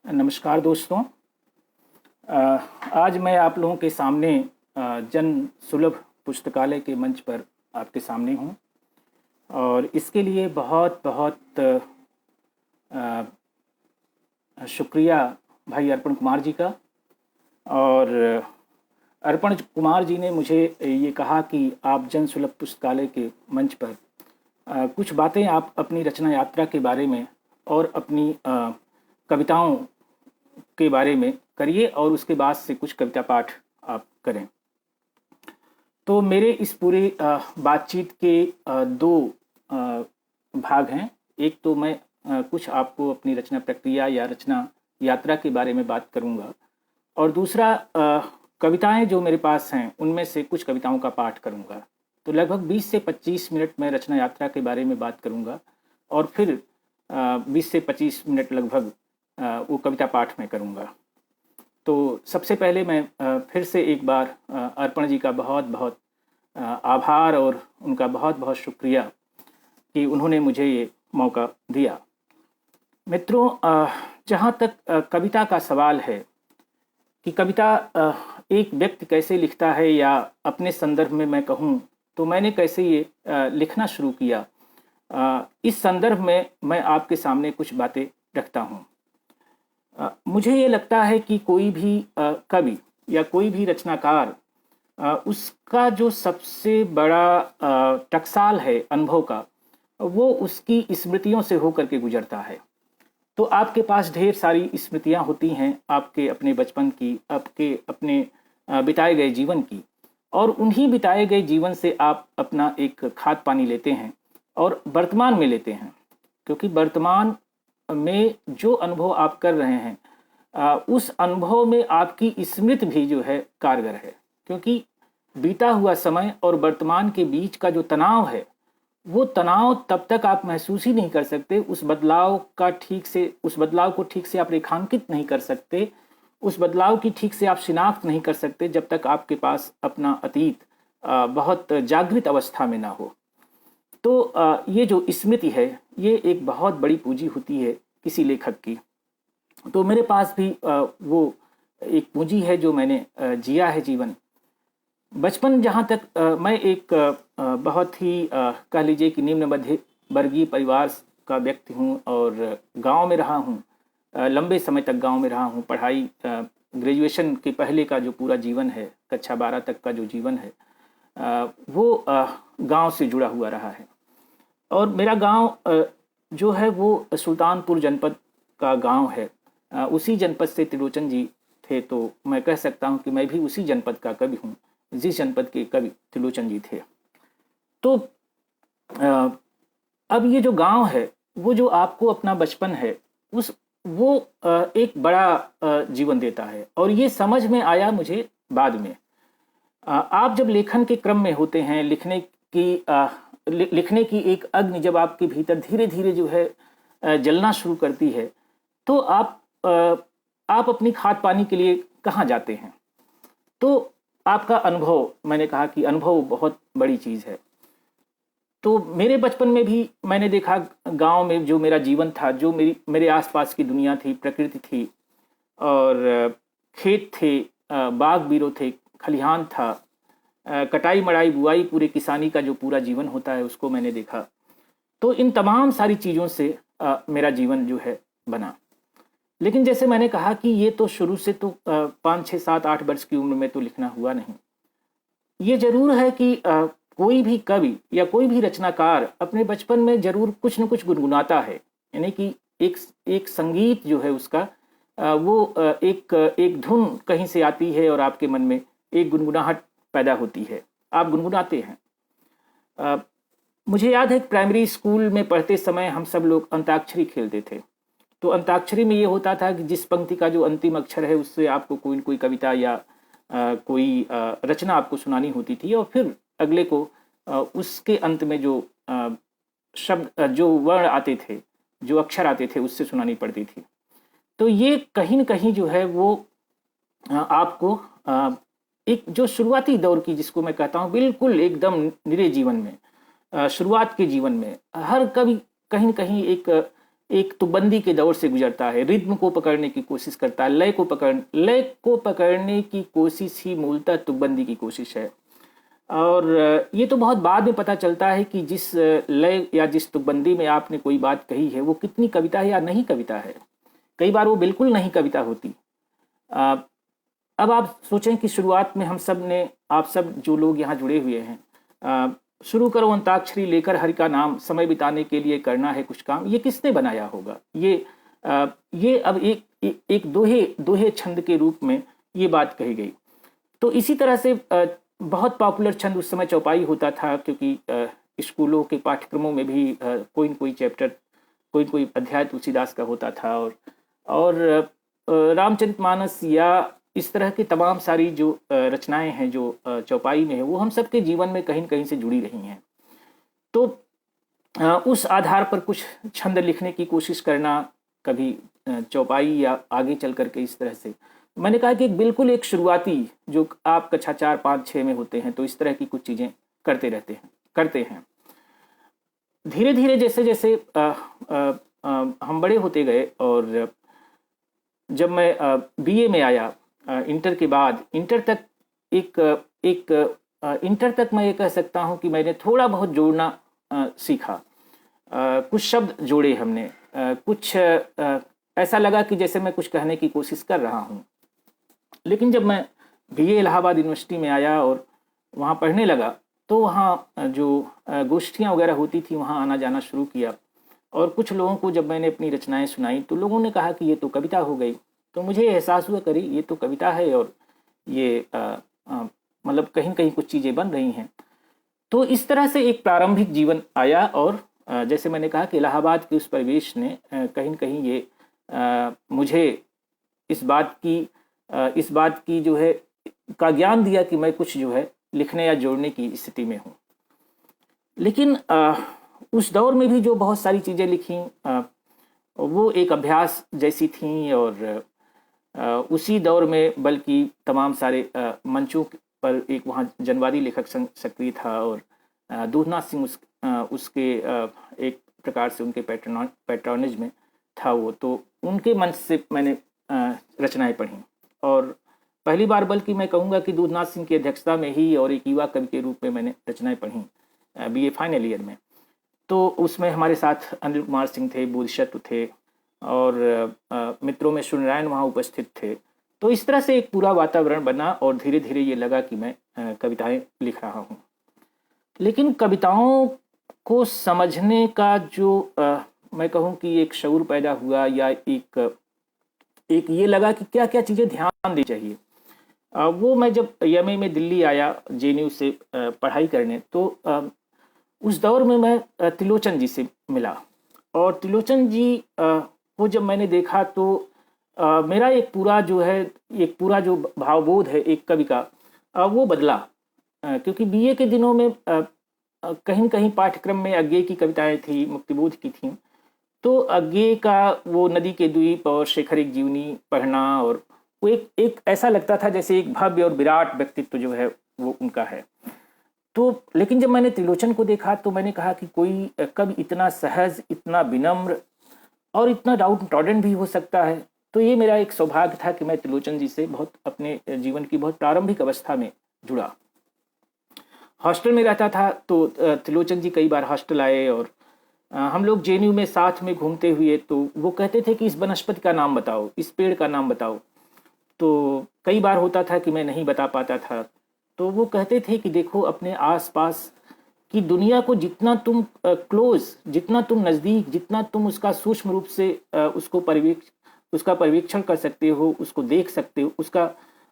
नमस्कार दोस्तों। अ, आज मैं आप लोगों के सामने जन सुलभ पुस्तकालय के मंच पर आपके सामने हूँ और इसके लिए बहुत बहुत शुक्रिया भाई अर्पण कुमार जी का। और अर्पण कुमार जी ने मुझे ये कहा कि आप जन सुलभ पुस्तकालय के मंच पर कुछ बातें आप अपनी रचना यात्रा के बारे में और अपनी कविताओं के बारे में करिए और उसके बाद से कुछ कविता पाठ आप करें। तो मेरे इस पूरे बातचीत के दो भाग हैं। एक तो मैं कुछ आपको अपनी रचना प्रक्रिया या रचना यात्रा के बारे में बात करूंगा और दूसरा कविताएं जो मेरे पास हैं उनमें से कुछ कविताओं का पाठ करूंगा। तो लगभग 20 से 25 मिनट मैं रचना यात्रा के बारे में बात करूंगा और फिर 20 से 25 मिनट लगभग वो कविता पाठ में करूंगा। तो सबसे पहले मैं फिर से एक बार अर्पण जी का बहुत बहुत आभार और उनका बहुत बहुत शुक्रिया कि उन्होंने मुझे ये मौका दिया। मित्रों, जहाँ तक कविता का सवाल है कि कविता एक व्यक्ति कैसे लिखता है या अपने संदर्भ में मैं कहूँ तो मैंने कैसे ये लिखना शुरू किया, इस संदर्भ में मैं आपके सामने कुछ बातें रखता हूँ। मुझे ये लगता है कि कोई भी कवि या कोई भी रचनाकार उसका जो सबसे बड़ा टकसाल है अनुभव का, वो उसकी स्मृतियों से होकर के गुजरता है। तो आपके पास ढेर सारी स्मृतियां होती हैं आपके अपने बचपन की, आपके अपने बिताए गए जीवन की, और उन्हीं बिताए गए जीवन से आप अपना एक खाद पानी लेते हैं और वर्तमान में लेते हैं, क्योंकि वर्तमान में जो अनुभव आप कर रहे हैं उस अनुभव में आपकी स्मृति भी जो है कारगर है। क्योंकि बीता हुआ समय और वर्तमान के बीच का जो तनाव है, वो तनाव तब तक आप महसूस ही नहीं कर सकते, उस बदलाव को ठीक से आप रेखांकित नहीं कर सकते, उस बदलाव की ठीक से आप शिनाख्त नहीं कर सकते जब तक आपके पास अपना अतीत बहुत जागृत अवस्था में ना हो। तो ये जो स्मृति है ये एक बहुत बड़ी पूंजी होती है किसी लेखक की। तो मेरे पास भी वो एक पूंजी है जो मैंने जिया है जीवन। बचपन जहाँ तक मैं एक बहुत ही कह लीजिए कि निम्न मध्य वर्गीय परिवार का व्यक्ति हूँ और गांव में रहा हूँ, लंबे समय तक गांव में रहा हूँ। पढ़ाई ग्रेजुएशन के पहले का जो पूरा जीवन है, कक्षा 12 तक का जो जीवन है, वो गांव से जुड़ा हुआ रहा है। और मेरा गांव जो है वो सुल्तानपुर जनपद का गांव है। उसी जनपद से त्रिलोचन जी थे, तो मैं कह सकता हूं कि मैं भी उसी जनपद का कवि हूं जिस जनपद के कवि त्रिलोचन जी थे। तो अब ये जो गांव है, वो जो आपको अपना बचपन है वो एक बड़ा जीवन देता है। और ये समझ में आया मुझे बाद में। आप जब लेखन के क्रम में होते हैं, लिखने की एक अग्नि जब आपके भीतर धीरे धीरे जो है जलना शुरू करती है, तो आप अपनी खाद पानी के लिए कहाँ जाते हैं? तो आपका अनुभव, मैंने कहा कि अनुभव बहुत बड़ी चीज़ है। तो मेरे बचपन में भी मैंने देखा गांव में जो मेरा जीवन था, जो मेरे आसपास की दुनिया थी, प्रकृति थी और खेत थे, बाग बीरो थे, खलिहान था, कटाई मड़ाई बुआई, पूरे किसानी का जो पूरा जीवन होता है उसको मैंने देखा। तो इन तमाम सारी चीज़ों से मेरा जीवन जो है बना। लेकिन जैसे मैंने कहा कि ये तो शुरू से तो 5, 6, 7, 8 वर्ष की उम्र में तो लिखना हुआ नहीं। ये जरूर है कि कोई भी कवि या कोई भी रचनाकार अपने बचपन में जरूर कुछ न कुछ गुनगुनाता है। यानी कि एक संगीत जो है उसका वो एक धुन कहीं से आती है और आपके मन में एक गुनगुनाहट पैदा होती है, आप गुनगुनाते हैं। मुझे याद है कि प्राइमरी स्कूल में पढ़ते समय हम सब लोग अंताक्षरी खेलते थे। तो अंताक्षरी में ये होता था कि जिस पंक्ति का जो अंतिम अक्षर है उससे आपको कोई कविता या कोई रचना आपको सुनानी होती थी और फिर अगले को उसके अंत में जो शब्द, जो वर्ण आते थे, जो अक्षर आते थे, उससे सुनानी पड़ती थी। तो ये कहीं न कहीं जो है वो आपको एक जो शुरुआती दौर की, जिसको मैं कहता हूँ बिल्कुल एकदम निरे जीवन में, शुरुआत के जीवन में हर कभी कहीं न कहीं एक तुकबंदी के दौर से गुजरता है, रिद्म को पकड़ने की कोशिश करता है, लय को पकड़ने की कोशिश ही मूलतः तुकबंदी की कोशिश है। और ये तो बहुत बाद में पता चलता है कि जिस लय या जिस तुकबंदी में आपने कोई बात कही है वो कितनी कविता है या नहीं कविता है। कई बार वो बिल्कुल नहीं कविता होती। अब आप सोचें कि शुरुआत में हम सब ने, आप सब जो लोग यहाँ जुड़े हुए हैं, शुरू करो अंताक्षरी लेकर हरि का नाम, समय बिताने के लिए करना है कुछ काम, ये किसने बनाया होगा। ये अब एक दोहे छंद के रूप में ये बात कही गई। तो इसी तरह से बहुत पॉपुलर छंद उस समय चौपाई होता था, क्योंकि स्कूलों के पाठ्यक्रमों में भी कोई न कोई चैप्टर, कोई न कोई अध्याय तुलसीदास का होता था। और रामचरितमानस या इस तरह की तमाम सारी जो रचनाएं हैं जो चौपाई में है, वो हम सबके जीवन में कहीं न कहीं से जुड़ी रही हैं। तो उस आधार पर कुछ छंद लिखने की कोशिश करना, कभी चौपाई या आगे चल करके इस तरह से, मैंने कहा कि बिल्कुल एक शुरुआती जो आप कक्षा 4, 5, 6 में होते हैं, तो इस तरह की कुछ चीज़ें करते हैं। धीरे धीरे जैसे जैसे हम बड़े होते गए, और जब मैं बीए में आया, इंटर के बाद, इंटर तक मैं ये कह सकता हूँ कि मैंने थोड़ा बहुत जोड़ना सीखा। कुछ शब्द जोड़े हमने, कुछ ऐसा लगा कि जैसे मैं कुछ कहने की कोशिश कर रहा हूँ। लेकिन जब मैं बीए इलाहाबाद यूनिवर्सिटी में आया और वहाँ पढ़ने लगा, तो वहाँ जो गोष्ठियाँ वगैरह होती थी, वहाँ आना जाना शुरू किया। और कुछ लोगों को जब मैंने अपनी रचनाएं सुनाई, तो लोगों ने कहा कि ये तो कविता हो गई। तो मुझे एहसास हुआ, करी ये तो कविता है, और ये मतलब कहीं न कहीं कुछ चीज़ें बन रही हैं। तो इस तरह से एक प्रारंभिक जीवन आया। और जैसे मैंने कहा कि इलाहाबाद के उस परिवेश ने कहीं न कहीं ये मुझे इस बात की जो है का ज्ञान दिया कि मैं कुछ जो है लिखने या जोड़ने की स्थिति में हूँ। लेकिन उस दौर में भी जो बहुत सारी चीज़ें लिखी, वो एक अभ्यास जैसी थीं। और उसी दौर में बल्कि तमाम सारे मंचों पर एक वहाँ जनवादी लेखक संघ सक्रिय था, और दूधनाथ सिंह उसके एक प्रकार से उनके पैट्रोनेज में था वो। तो उनके मंच से मैंने रचनाएं पढ़ी, और पहली बार बल्कि मैं कहूँगा कि दूधनाथ सिंह की अध्यक्षता में ही और एक युवा कवि के रूप में मैंने रचनाएं पढ़ी बीए फाइनल ईयर में। तो उसमें हमारे साथ अनिल कुमार सिंह थे, बोधिसत्व थे, और मित्रों में सूर्यनारायण वहाँ उपस्थित थे। तो इस तरह से एक पूरा वातावरण बना, और धीरे धीरे ये लगा कि मैं कविताएं लिख रहा हूँ। लेकिन कविताओं को समझने का जो मैं कहूँ कि एक शऊर पैदा हुआ, या एक ये लगा कि क्या क्या चीज़ें ध्यान दी चाहिए, वो मैं जब एमए में दिल्ली आया जेएनयू से पढ़ाई करने, तो उस दौर में मैं त्रिलोचन जी से मिला। और त्रिलोचन जी को जब मैंने देखा, तो मेरा एक पूरा जो भावबोध है एक कवि का, वो बदला। क्योंकि बीए के दिनों में कहीं कहीं पाठ्यक्रम में अज्ञे की कविताएं थी, मुक्तिबोध की थी। तो अज्ञे का वो नदी के द्वीप और शेखर एक जीवनी पढ़ना, और वो एक ऐसा लगता था जैसे एक भव्य और विराट व्यक्तित्व जो है वो उनका है। तो लेकिन जब मैंने त्रिलोचन को देखा, तो मैंने कहा कि कोई कवि इतना सहज, इतना विनम्र और इतना डाउन ट्रॉडन भी हो सकता है। तो ये मेरा एक सौभाग्य था कि मैं त्रिलोचन जी से बहुत अपने जीवन की बहुत प्रारंभिक अवस्था में जुड़ा। हॉस्टल में रहता था, तो त्रिलोचन जी कई बार हॉस्टल आए, और हम लोग जेएनयू में साथ में घूमते हुए, तो वो कहते थे कि इस वनस्पति का नाम बताओ, इस पेड़ का नाम बताओ। तो कई बार होता था कि मैं नहीं बता पाता था। तो वो कहते थे कि देखो, अपने आसपास की दुनिया को जितना तुम जितना तुम नज़दीक, जितना तुम उसका सूक्ष्म रूप से उसका परिवीक्षण कर सकते हो, उसको देख सकते हो,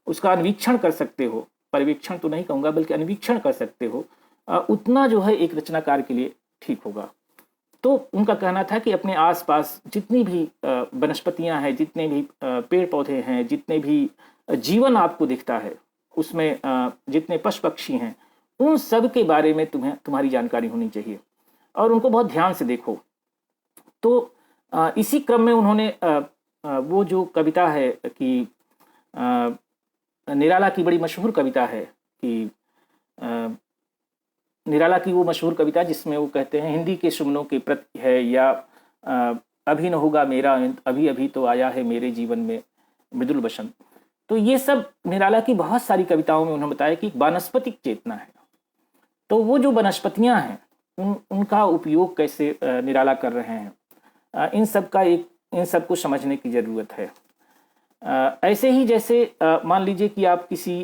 उसका अन्वीक्षण कर सकते हो, परिवीक्षण तो नहीं कहूँगा बल्कि अन्वीक्षण कर सकते हो, उतना जो है एक रचनाकार के लिए ठीक होगा। तो उनका कहना था कि अपने आसपास जितनी भी वनस्पतियां हैं, जितने भी पेड़ पौधे हैं, जितने भी जीवन आपको दिखता है, उसमें जितने पशु पक्षी हैं, उन सब के बारे में तुम्हारी जानकारी होनी चाहिए, और उनको बहुत ध्यान से देखो। तो इसी क्रम में उन्होंने वो जो कविता है कि निराला की बड़ी मशहूर कविता है कि निराला की वो मशहूर कविता जिसमें वो कहते हैं हिंदी के सुमनों के प्रति है, या अभी न होगा मेरा अंत, अभी अभी तो आया है मेरे जीवन में मृदुल बसंत। तो ये सब निराला की बहुत सारी कविताओं में उन्होंने बताया कि वानस्पतिक चेतना है। तो वो जो वनस्पतियां हैं उनका उपयोग कैसे निराला कर रहे हैं, इन सब को समझने की ज़रूरत है। ऐसे ही जैसे मान लीजिए कि आप किसी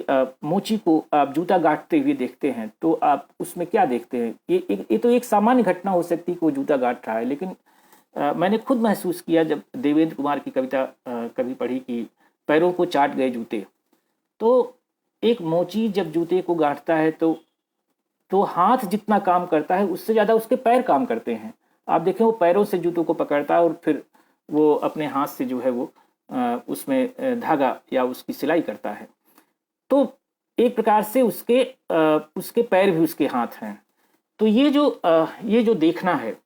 मोची को आप जूता गांठते हुए देखते हैं, तो आप उसमें क्या देखते हैं? ये तो एक सामान्य घटना हो सकती है कि वो जूता गांठ रहा है, लेकिन मैंने खुद महसूस किया जब देवेंद्र कुमार की कविता कभी पढ़ी कि पैरों को चाट गए जूते। तो एक मोची जब जूते को गांठता है तो हाथ जितना काम करता है उससे ज़्यादा उसके पैर काम करते हैं। आप देखें वो पैरों से जूतों को पकड़ता है और फिर वो अपने हाथ से जो है वो उसमें धागा या उसकी सिलाई करता है। तो एक प्रकार से उसके पैर भी उसके हाथ हैं। तो ये जो देखना है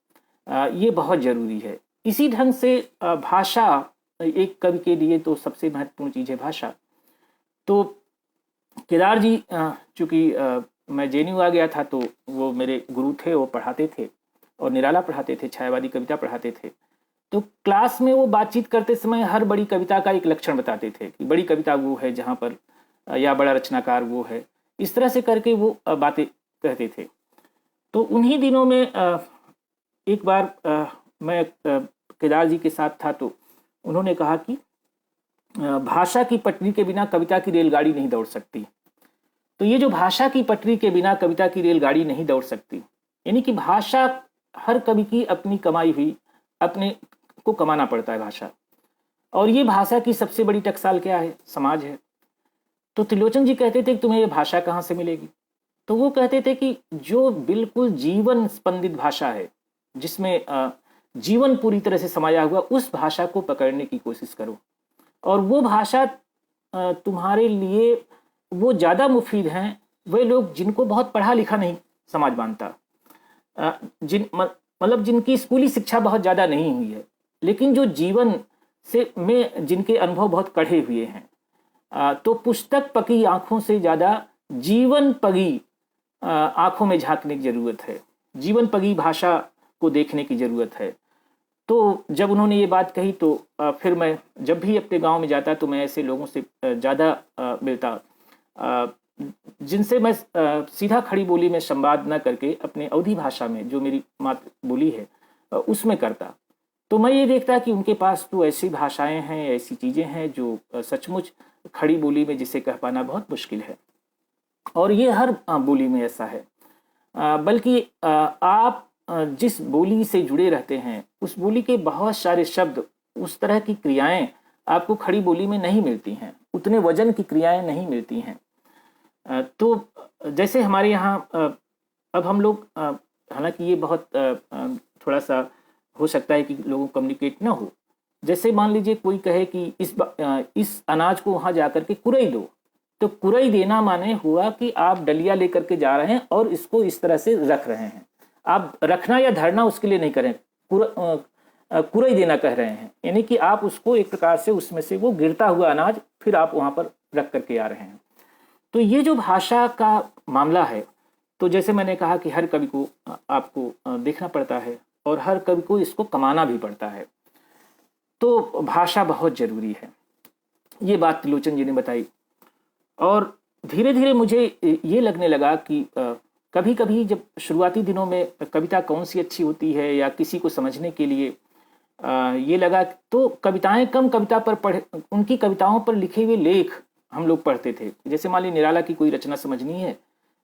ये बहुत ज़रूरी है। इसी ढंग से भाषा एक कवि के लिए तो सबसे महत्वपूर्ण चीज़ है भाषा। तो केदार जी चूँकि मैं जेएनयू आ गया था तो वो मेरे गुरु थे, वो पढ़ाते थे और निराला पढ़ाते थे, छायावादी कविता पढ़ाते थे। तो क्लास में वो बातचीत करते समय हर बड़ी कविता का एक लक्षण बताते थे कि बड़ी कविता वो है जहाँ पर या बड़ा रचनाकार वो है, इस तरह से करके वो बातें कहते थे। तो उन्हीं दिनों में एक बार मैं केदार जी के साथ था तो उन्होंने कहा कि भाषा की पटरी के बिना कविता की रेलगाड़ी नहीं दौड़ सकती। तो ये जो भाषा की पटरी के बिना कविता की रेलगाड़ी नहीं दौड़ सकती, यानी कि भाषा हर कवि की अपनी कमाई हुई, अपने को कमाना पड़ता है भाषा। और ये भाषा की सबसे बड़ी टकसाल क्या है? समाज है। तो त्रिलोचन जी कहते थे कि तुम्हें ये भाषा कहाँ से मिलेगी? तो वो कहते थे कि जो बिल्कुल जीवन स्पंदित भाषा है, जिसमें जीवन पूरी तरह से समाया हुआ, उस भाषा को पकड़ने की कोशिश करो। और वो भाषा तुम्हारे लिए वो ज़्यादा मुफीद हैं वे लोग जिनको बहुत पढ़ा लिखा नहीं समाज मानता, मतलब जिनकी स्कूली शिक्षा बहुत ज़्यादा नहीं हुई है, लेकिन जो जीवन से में जिनके अनुभव बहुत कढ़े हुए हैं। तो पुस्तक पकी आँखों से ज़्यादा जीवन पगी आँखों में झांकने की ज़रूरत है, जीवन पगी भाषा को देखने की ज़रूरत है। तो जब उन्होंने ये बात कही तो फिर मैं जब भी अपने गांव में जाता तो मैं ऐसे लोगों से ज़्यादा मिलता जिनसे मैं सीधा खड़ी बोली में संवाद न करके अपने अवधी भाषा में, जो मेरी मातृ बोली है, उसमें करता। तो मैं ये देखता कि उनके पास तो ऐसी भाषाएं हैं, ऐसी चीज़ें हैं जो सचमुच खड़ी बोली में जिसे कह पाना बहुत मुश्किल है। और ये हर बोली में ऐसा है, बल्कि आप जिस बोली से जुड़े रहते हैं उस बोली के बहुत सारे शब्द, उस तरह की क्रियाएं आपको खड़ी बोली में नहीं मिलती हैं, उतने वजन की क्रियाएं नहीं मिलती हैं। तो जैसे हमारे यहाँ अब हम लोग, हालांकि ये बहुत थोड़ा सा हो सकता है कि लोगों को कम्युनिकेट ना हो। जैसे मान लीजिए कोई कहे कि इस अनाज को वहाँ जाकर के कुरई दो, तो कुरई देना माने हुआ कि आप डलिया लेकर के जा रहे हैं और इसको इस तरह से रख रहे हैं। आप रखना या धरना उसके लिए नहीं करें, कुरई देना कह रहे हैं, यानी कि आप उसको एक प्रकार से उसमें से वो गिरता हुआ अनाज फिर आप वहाँ पर रख करके आ रहे हैं। तो ये जो भाषा का मामला है, तो जैसे मैंने कहा कि हर कवि को आपको देखना पड़ता है और हर कवि को इसको कमाना भी पड़ता है। तो भाषा बहुत ज़रूरी है, ये बात त्रिलोचन जी ने बताई। और धीरे धीरे मुझे ये लगने लगा कि कभी कभी जब शुरुआती दिनों में कविता कौन सी अच्छी होती है या किसी को समझने के लिए ये लगा तो कविताएं कम, कविता पर पढ़े, उनकी कविताओं पर लिखे हुए लेख हम लोग पढ़ते थे। जैसे मान ली निराला की कोई रचना समझनी है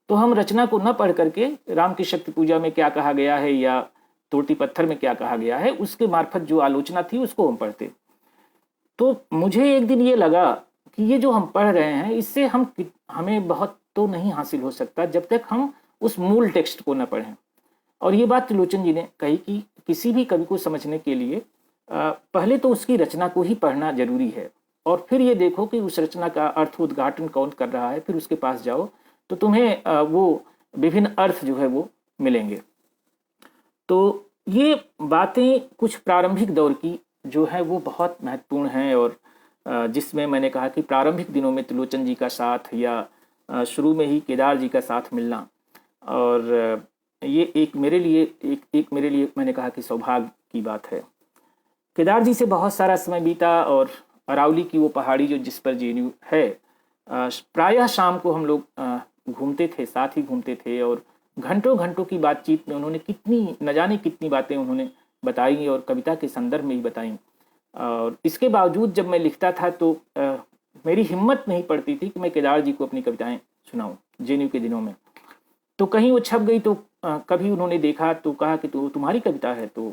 तो हम रचना को न पढ़ करके राम की शक्ति पूजा में क्या कहा गया है या तोड़ती पत्थर में क्या कहा गया है उसके मार्फत जो आलोचना थी उसको हम पढ़ते। तो मुझे एक दिन ये लगा कि ये जो हम पढ़ रहे हैं इससे हमें बहुत तो नहीं हासिल हो सकता जब तक हम उस मूल टेक्स्ट को न पढ़ें। और ये बात त्रिलोचन जी ने कही कि किसी भी कवि को समझने के लिए पहले तो उसकी रचना को ही पढ़ना जरूरी है और फिर ये देखो कि उस रचना का अर्थोद्घाटन कौन कर रहा है, फिर उसके पास जाओ तो तुम्हें वो विभिन्न अर्थ जो है वो मिलेंगे। तो ये बातें कुछ प्रारंभिक दौर की जो है वो बहुत महत्वपूर्ण हैं और जिसमें मैंने कहा कि प्रारंभिक दिनों में त्रिलोचन जी का साथ या शुरू में ही केदार जी का साथ मिलना, और ये एक मेरे लिए मैंने कहा कि सौभाग्य की बात है। केदार जी से बहुत सारा समय बीता और अरावली की वो पहाड़ी जो जिस पर जेएनयू है, प्रायः शाम को हम लोग घूमते थे, साथ ही घूमते थे और घंटों घंटों की बातचीत में उन्होंने कितनी न जाने कितनी बातें उन्होंने बताई और कविता के संदर्भ में ही बताई। और इसके बावजूद जब मैं लिखता था तो मेरी हिम्मत नहीं पड़ती थी कि मैं केदार जी को अपनी कविताएं सुनाऊं जेएनयू के दिनों में। तो कहीं वो छप गई तो कभी उन्होंने देखा तो कहा कि तो तुम्हारी कविता है तो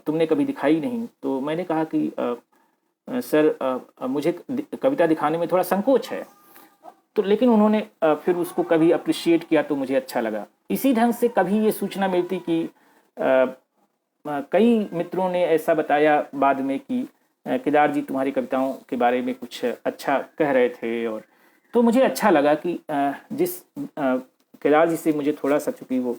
तुमने कभी दिखाई नहीं। तो मैंने कहा कि सर मुझे कविता दिखाने में थोड़ा संकोच है। तो लेकिन उन्होंने फिर उसको कभी अप्रिशिएट किया तो मुझे अच्छा लगा। इसी ढंग से कभी ये सूचना मिलती कि कई मित्रों ने ऐसा बताया बाद में कि केदार जी तुम्हारी कविताओं के बारे में कुछ अच्छा कह रहे थे। और तो मुझे अच्छा लगा कि जिस केदार जी से मुझे थोड़ा सा, चूँकि वो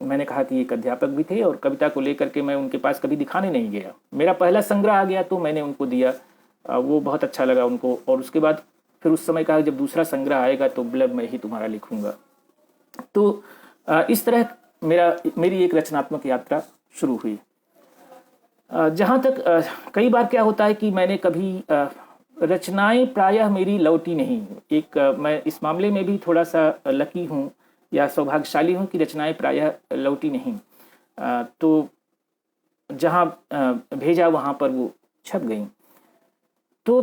मैंने कहा कि एक अध्यापक भी थे और कविता को लेकर के मैं उनके पास कभी दिखाने नहीं गया। मेरा पहला संग्रह आ गया तो मैंने उनको दिया, वो बहुत अच्छा लगा उनको। और उसके बाद फिर उस समय कहा जब दूसरा संग्रह आएगा तो ब्लब मैं ही तुम्हारा लिखूंगा। तो इस तरह मेरी एक रचनात्मक यात्रा शुरू हुई। जहाँ तक कई बार क्या होता है कि मैंने कभी रचनाएं प्रायः मेरी लौटी नहीं। मैं इस मामले में भी थोड़ा सा लकी हूँ या सौभाग्यशाली हूँ कि रचनाएं प्रायः लौटी नहीं। तो जहाँ भेजा वहाँ पर वो छप गई। तो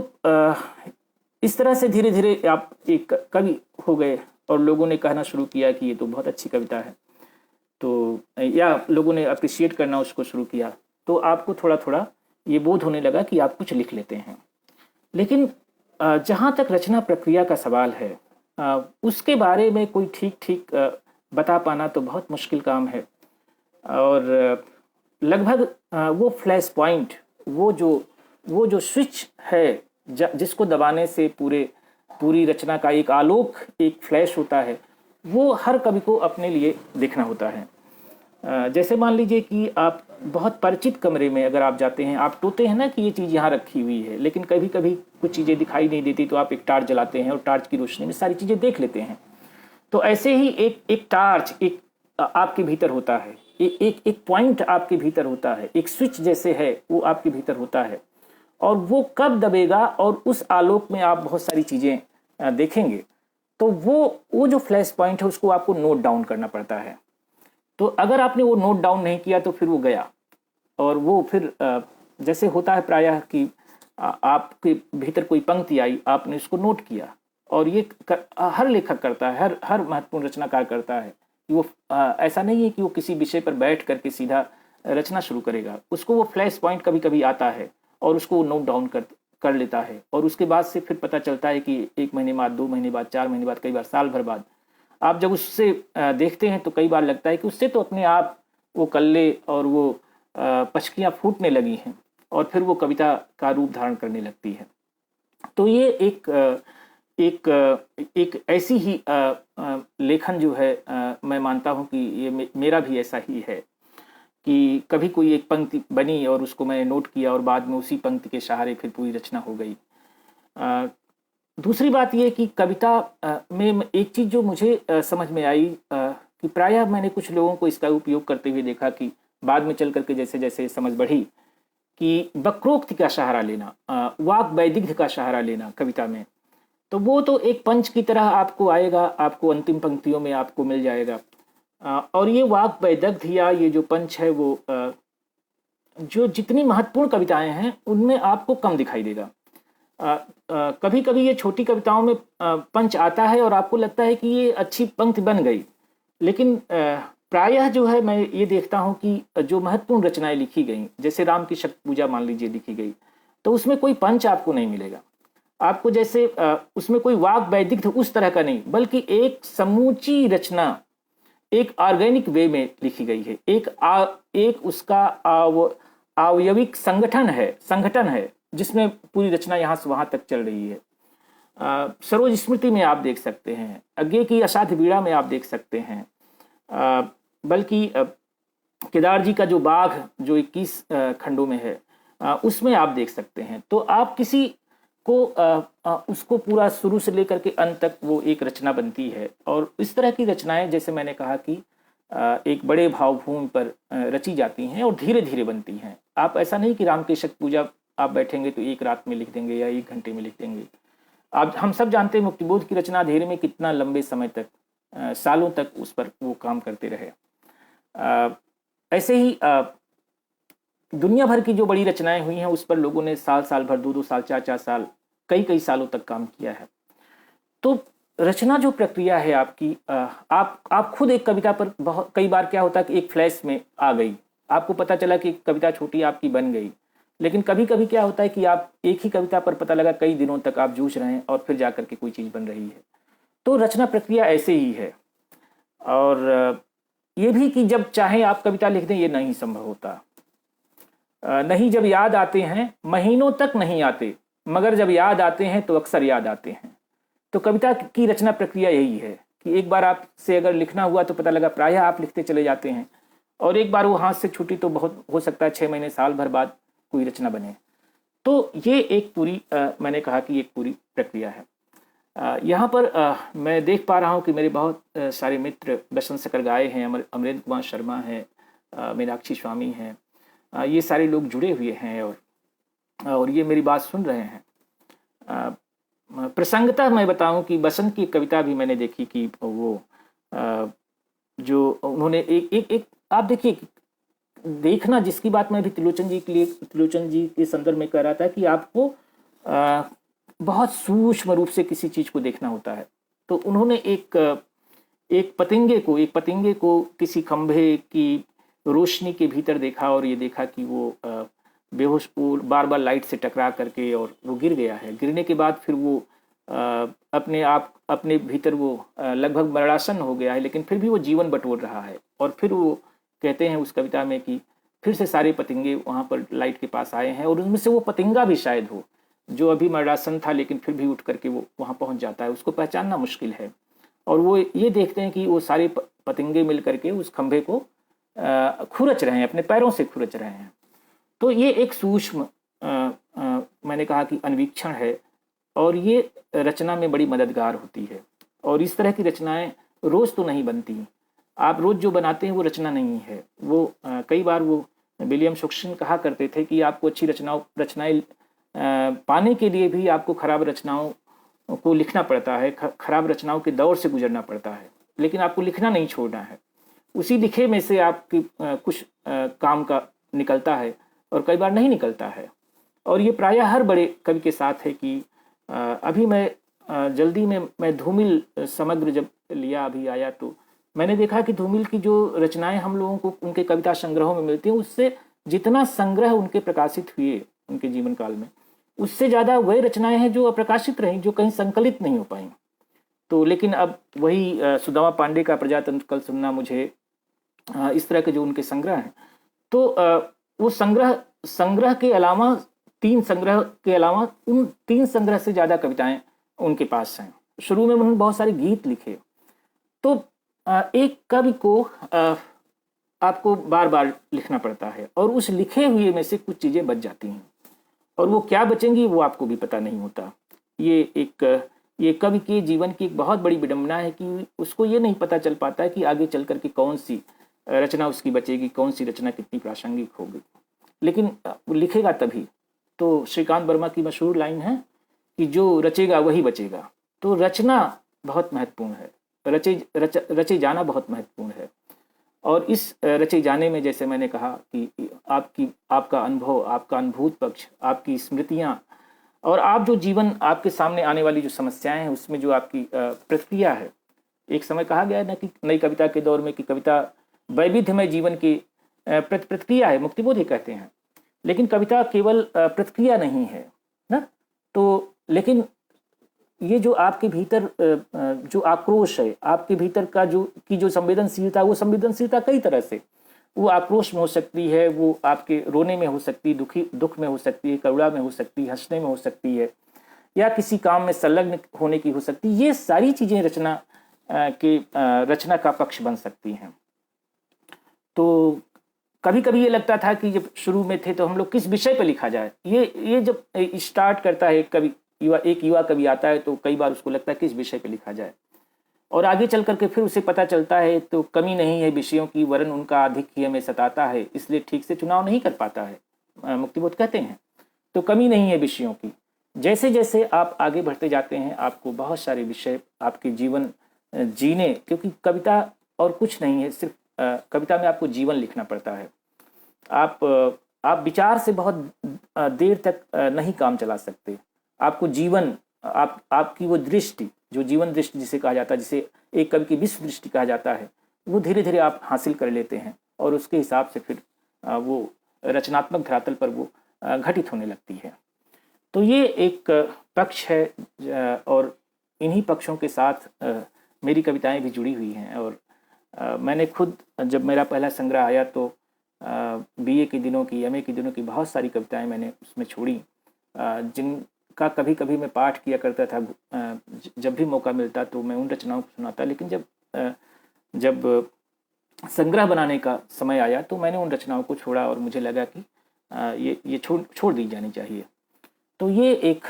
इस तरह से धीरे धीरे आप एक कवि हो गए और लोगों ने कहना शुरू किया कि ये तो बहुत अच्छी कविता है, तो या लोगों ने अप्रिशिएट करना उसको शुरू किया। तो आपको थोड़ा थोड़ा ये बोध होने लगा कि आप कुछ लिख लेते हैं। लेकिन जहाँ तक रचना प्रक्रिया का सवाल है, उसके बारे में कोई ठीक बता पाना तो बहुत मुश्किल काम है। और लगभग वो फ्लैश पॉइंट, वो जो स्विच है जिसको दबाने से पूरी रचना का एक आलोक, एक फ्लैश होता है, वो हर कवि को अपने लिए देखना होता है। जैसे मान लीजिए कि आप बहुत परिचित कमरे में अगर आप जाते हैं, आप टोते हैं ना कि ये चीज़ यहाँ रखी हुई है, लेकिन कभी कभी कुछ चीज़ें दिखाई नहीं देती तो आप एक टार्च जलाते हैं और टार्च की रोशनी में सारी चीज़ें देख लेते हैं। तो ऐसे ही एक टार्च एक आपके भीतर होता है, एक पॉइंट आपके भीतर होता है, एक स्विच जैसे है वो आपके भीतर होता है। और वो कब दबेगा और उस आलोक में आप बहुत सारी चीज़ें देखेंगे, तो वो जो फ्लैश पॉइंट है उसको आपको नोट डाउन करना पड़ता है। तो अगर आपने वो नोट डाउन नहीं किया तो फिर वो गया। और वो फिर जैसे होता है प्रायः कि आपके भीतर कोई पंक्ति आई, आपने उसको नोट किया। और ये हर लेखक करता है, हर महत्वपूर्ण रचनाकार करता है कि वो ऐसा नहीं है कि वो किसी विषय पर बैठ करके सीधा रचना शुरू करेगा। उसको वो फ्लैश पॉइंट कभी कभी आता है और उसको नोट डाउन कर लेता है। और उसके बाद से फिर पता चलता है कि 1 महीने बाद, 2 महीने बाद, 4 महीने बाद, कई बार साल भर बाद आप जब उससे देखते हैं तो कई बार लगता है कि उससे तो अपने आप वो कल्ले और वो पचकियाँ फूटने लगी हैं और फिर वो कविता का रूप धारण करने लगती है। तो ये एक ऐसी ही लेखन जो है, मैं मानता हूँ कि ये मेरा भी ऐसा ही है कि कभी कोई एक पंक्ति बनी और उसको मैंने नोट किया और बाद में उसी पंक्ति के सहारे फिर पूरी रचना हो गई। दूसरी बात ये कि कविता में एक चीज़ जो मुझे समझ में आई कि प्रायः मैंने कुछ लोगों को इसका उपयोग करते हुए देखा कि बाद में चल करके जैसे जैसे समझ बढ़ी कि वक्रोक्ति का सहारा लेना, वाक वैदिग्ध का सहारा लेना कविता में, तो वो तो एक पंच की तरह आपको आएगा, आपको अंतिम पंक्तियों में आपको मिल जाएगा। और ये वाक वैदग्ध या ये जो पंच है वो जो जितनी महत्वपूर्ण कविताएं हैं उनमें आपको कम दिखाई देगा। कभी कभी ये छोटी कविताओं में पंच आता है और आपको लगता है कि ये अच्छी पंक्ति बन गई, लेकिन प्रायः जो है मैं ये देखता हूँ कि जो महत्वपूर्ण रचनाएं लिखी गई, जैसे राम की शक्ति पूजा मान लीजिए लिखी गई, तो उसमें कोई पंच आपको नहीं मिलेगा। आपको जैसे उसमें कोई वाक वैदिग्ध उस तरह का नहीं, बल्कि एक समूची रचना एक ऑर्गेनिक वे में लिखी गई है। एक उसका आवयविक संगठन है जिसमें पूरी रचना यहाँ से वहाँ तक चल रही है। सरोज स्मृति में आप देख सकते हैं, अज्ञे की असाध्य बीड़ा में आप देख सकते हैं, बल्कि केदार जी का जो बाघ जो 21 खंडों में है उसमें आप देख सकते हैं। तो आप किसी को उसको पूरा शुरू से लेकर के अंत तक वो एक रचना बनती है। और इस तरह की रचनाएं जैसे मैंने कहा कि एक बड़े भावभूमि पर रची जाती हैं और धीरे धीरे बनती हैं। आप ऐसा नहीं कि रामकेशक पूजा आप बैठेंगे तो एक रात में लिख देंगे या 1 घंटे में लिख देंगे। आप हम सब जानते हैं मुक्तिबोध की रचना धैर्य में कितना लंबे समय तक, सालों तक उस पर वो काम करते रहे। ऐसे ही दुनिया भर की जो बड़ी रचनाएं हुई हैं उस पर लोगों ने साल साल भर, 2-2 साल, 4-4 साल, कई कई सालों तक काम किया है। तो रचना जो प्रक्रिया है आपकी, आप खुद एक कविता पर बहुत कई बार क्या होता है कि एक फ्लैश में आ गई, आपको पता चला कि कविता छोटी आपकी बन गई। लेकिन कभी कभी क्या होता है कि आप एक ही कविता पर पता लगा कई दिनों तक आप जूझ रहे हैं और फिर जाकर के कोई चीज़ बन रही है। तो रचना प्रक्रिया ऐसे ही है। और ये भी कि जब चाहे आप कविता लिख दें, ये नहीं संभव होता। नहीं, जब याद आते हैं महीनों तक नहीं आते, मगर जब याद आते हैं तो अक्सर याद आते हैं। तो कविता की रचना प्रक्रिया यही है कि एक बार आपसे अगर लिखना हुआ तो पता लगा प्रायः आप लिखते चले जाते हैं, और एक बार वो हाथ से छूटी तो बहुत हो सकता है 6 महीने, साल भर बाद कोई रचना बने। तो ये एक पूरी मैंने कहा कि एक पूरी प्रक्रिया है। यहाँ पर मैं देख पा रहा हूँ कि मेरे बहुत सारे मित्र दर्शन सकर गाए हैं, अमरेंद्र कुमार शर्मा हैं, मीनाक्षी स्वामी हैं, ये सारे लोग जुड़े हुए हैं और ये मेरी बात सुन रहे हैं। प्रसंगतः मैं बताऊं कि बसंत की कविता भी मैंने देखी कि वो जो उन्होंने एक आप देखिए, देखना जिसकी बात मैं भी त्रिलोचन जी के संदर्भ में कह रहा था कि आपको बहुत सूक्ष्म रूप से किसी चीज को देखना होता है। तो उन्होंने एक पतंगे को किसी खंभे की रोशनी के भीतर देखा और ये देखा कि वो बेहोश, वो बार बार लाइट से टकरा करके और वो गिर गया है। गिरने के बाद फिर वो अपने भीतर वो लगभग मरणासन हो गया है, लेकिन फिर भी वो जीवन बटोर रहा है। और फिर वो कहते हैं उस कविता में कि फिर से सारे पतंगे वहाँ पर लाइट के पास आए हैं और उनमें से वो पतंगा भी शायद हो जो अभी मरणासन था, लेकिन फिर भी उठ करके वो वहाँ पहुँच जाता है। उसको पहचानना मुश्किल है। और वो ये देखते हैं कि वो सारे पतंगे मिल करके उस खंभे को खुरच रहे हैं, अपने पैरों से खुरच रहे हैं। तो ये एक सूक्ष्म मैंने कहा कि अन्वीक्षण है, और ये रचना में बड़ी मददगार होती है। और इस तरह की रचनाएं रोज तो नहीं बनती। आप रोज जो बनाते हैं वो रचना नहीं है। वो कई बार वो विलियम शेक्सपियर कहा करते थे कि आपको अच्छी रचनाएं पाने के लिए भी आपको खराब रचनाओं को लिखना पड़ता है, खराब रचनाओं के दौर से गुजरना पड़ता है, लेकिन आपको लिखना नहीं छोड़ना है। उसी लिखे में से आपकी कुछ काम का निकलता है और कई बार नहीं निकलता है। और ये प्रायः हर बड़े कवि के साथ है कि अभी मैं जल्दी में मैं धूमिल समग्र जब लिया अभी आया तो मैंने देखा कि धूमिल की जो रचनाएं हम लोगों को उनके कविता संग्रहों में मिलती हैं, उससे जितना संग्रह उनके प्रकाशित हुए उनके जीवन काल में, उससे ज़्यादा वही रचनाएं हैं जो अप्रकाशित रहीं, जो कहीं संकलित नहीं हो पाई। तो लेकिन अब वही सुदामा पांडे का प्रजातंत्र कल सुनना, मुझे इस तरह के जो उनके संग्रह हैं, तो वो संग्रह के अलावा 3 संग्रह के अलावा उन 3 संग्रह से ज़्यादा कविताएं उनके पास हैं। शुरू में उन्होंने बहुत सारे गीत लिखे। तो एक कवि को आपको बार बार लिखना पड़ता है और उस लिखे हुए में से कुछ चीज़ें बच जाती हैं, और वो क्या बचेंगी वो आपको भी पता नहीं होता। ये कवि के जीवन की एक बहुत बड़ी विडंबना है कि उसको ये नहीं पता चल पाता है कि आगे चल करके कौन सी रचना उसकी बचेगी, कौन सी रचना कितनी प्रासंगिक होगी। लेकिन लिखेगा तभी। तो श्रीकांत वर्मा की मशहूर लाइन है कि जो रचेगा वही बचेगा। तो रचना बहुत महत्वपूर्ण है, रचे जाना बहुत महत्वपूर्ण है। और इस रचे जाने में, जैसे मैंने कहा कि आपका अनुभव, आपका अनुभूत पक्ष, आपकी स्मृतियाँ, और आप जो जीवन, आपके सामने आने वाली जो समस्याएं हैं, उसमें जो आपकी प्रतिक्रिया है। एक समय कहा गया है ना कि नई कविता के दौर में कि कविता वैविध्यमय जीवन की प्रतिक्रिया है, मुक्तिबोध ही कहते हैं। लेकिन कविता केवल प्रतिक्रिया नहीं है ना। तो लेकिन ये जो आपके भीतर जो आक्रोश है, आपके भीतर का जो संवेदनशीलता, वो संवेदनशीलता कई तरह से, वो आक्रोश में हो सकती है, वो आपके रोने में हो सकती है, दुख में हो सकती है, करुणा में हो सकती है, हंसने में हो सकती है, या किसी काम में संलग्न होने की हो सकती है। ये सारी चीज़ें रचना का पक्ष बन सकती हैं। तो कभी कभी ये लगता था कि जब शुरू में थे तो हम लोग किस विषय पर लिखा जाए। ये जब स्टार्ट करता है एक युवा कवि आता है, तो कई बार उसको लगता है किस विषय पर लिखा जाए, और आगे चल करके फिर उसे पता चलता है तो कमी नहीं है विषयों की, वरन उनका आधिक्य हमें सताता है, इसलिए ठीक से चुनाव नहीं कर पाता है। मुक्तिबोध कहते हैं। तो कमी नहीं है विषयों की। जैसे जैसे आप आगे बढ़ते जाते हैं आपको बहुत सारे विषय आपके जीवन जीने, क्योंकि कविता और कुछ नहीं है, सिर्फ कविता में आपको जीवन लिखना पड़ता है। आप विचार से बहुत देर तक नहीं काम चला सकते। आपको जीवन, आपकी वो दृष्टि, जो जीवन दृष्टि जिसे कहा जाता है, जिसे एक कवि की विश्व दृष्टि कहा जाता है, वो धीरे धीरे आप हासिल कर लेते हैं और उसके हिसाब से फिर वो रचनात्मक धरातल पर वो घटित होने लगती है। तो ये एक पक्ष है और इन्हीं पक्षों के साथ मेरी कविताएं भी जुड़ी हुई हैं। और मैंने खुद, जब मेरा पहला संग्रह आया तो बीए के दिनों की, एमए के दिनों की बहुत सारी कविताएं मैंने उसमें छोड़ी, जिनका कभी कभी मैं पाठ किया करता था। जब भी मौका मिलता तो मैं उन रचनाओं को सुनाता, लेकिन जब संग्रह बनाने का समय आया तो मैंने उन रचनाओं को छोड़ा और मुझे लगा कि ये छोड़ दी जानी चाहिए। तो ये एक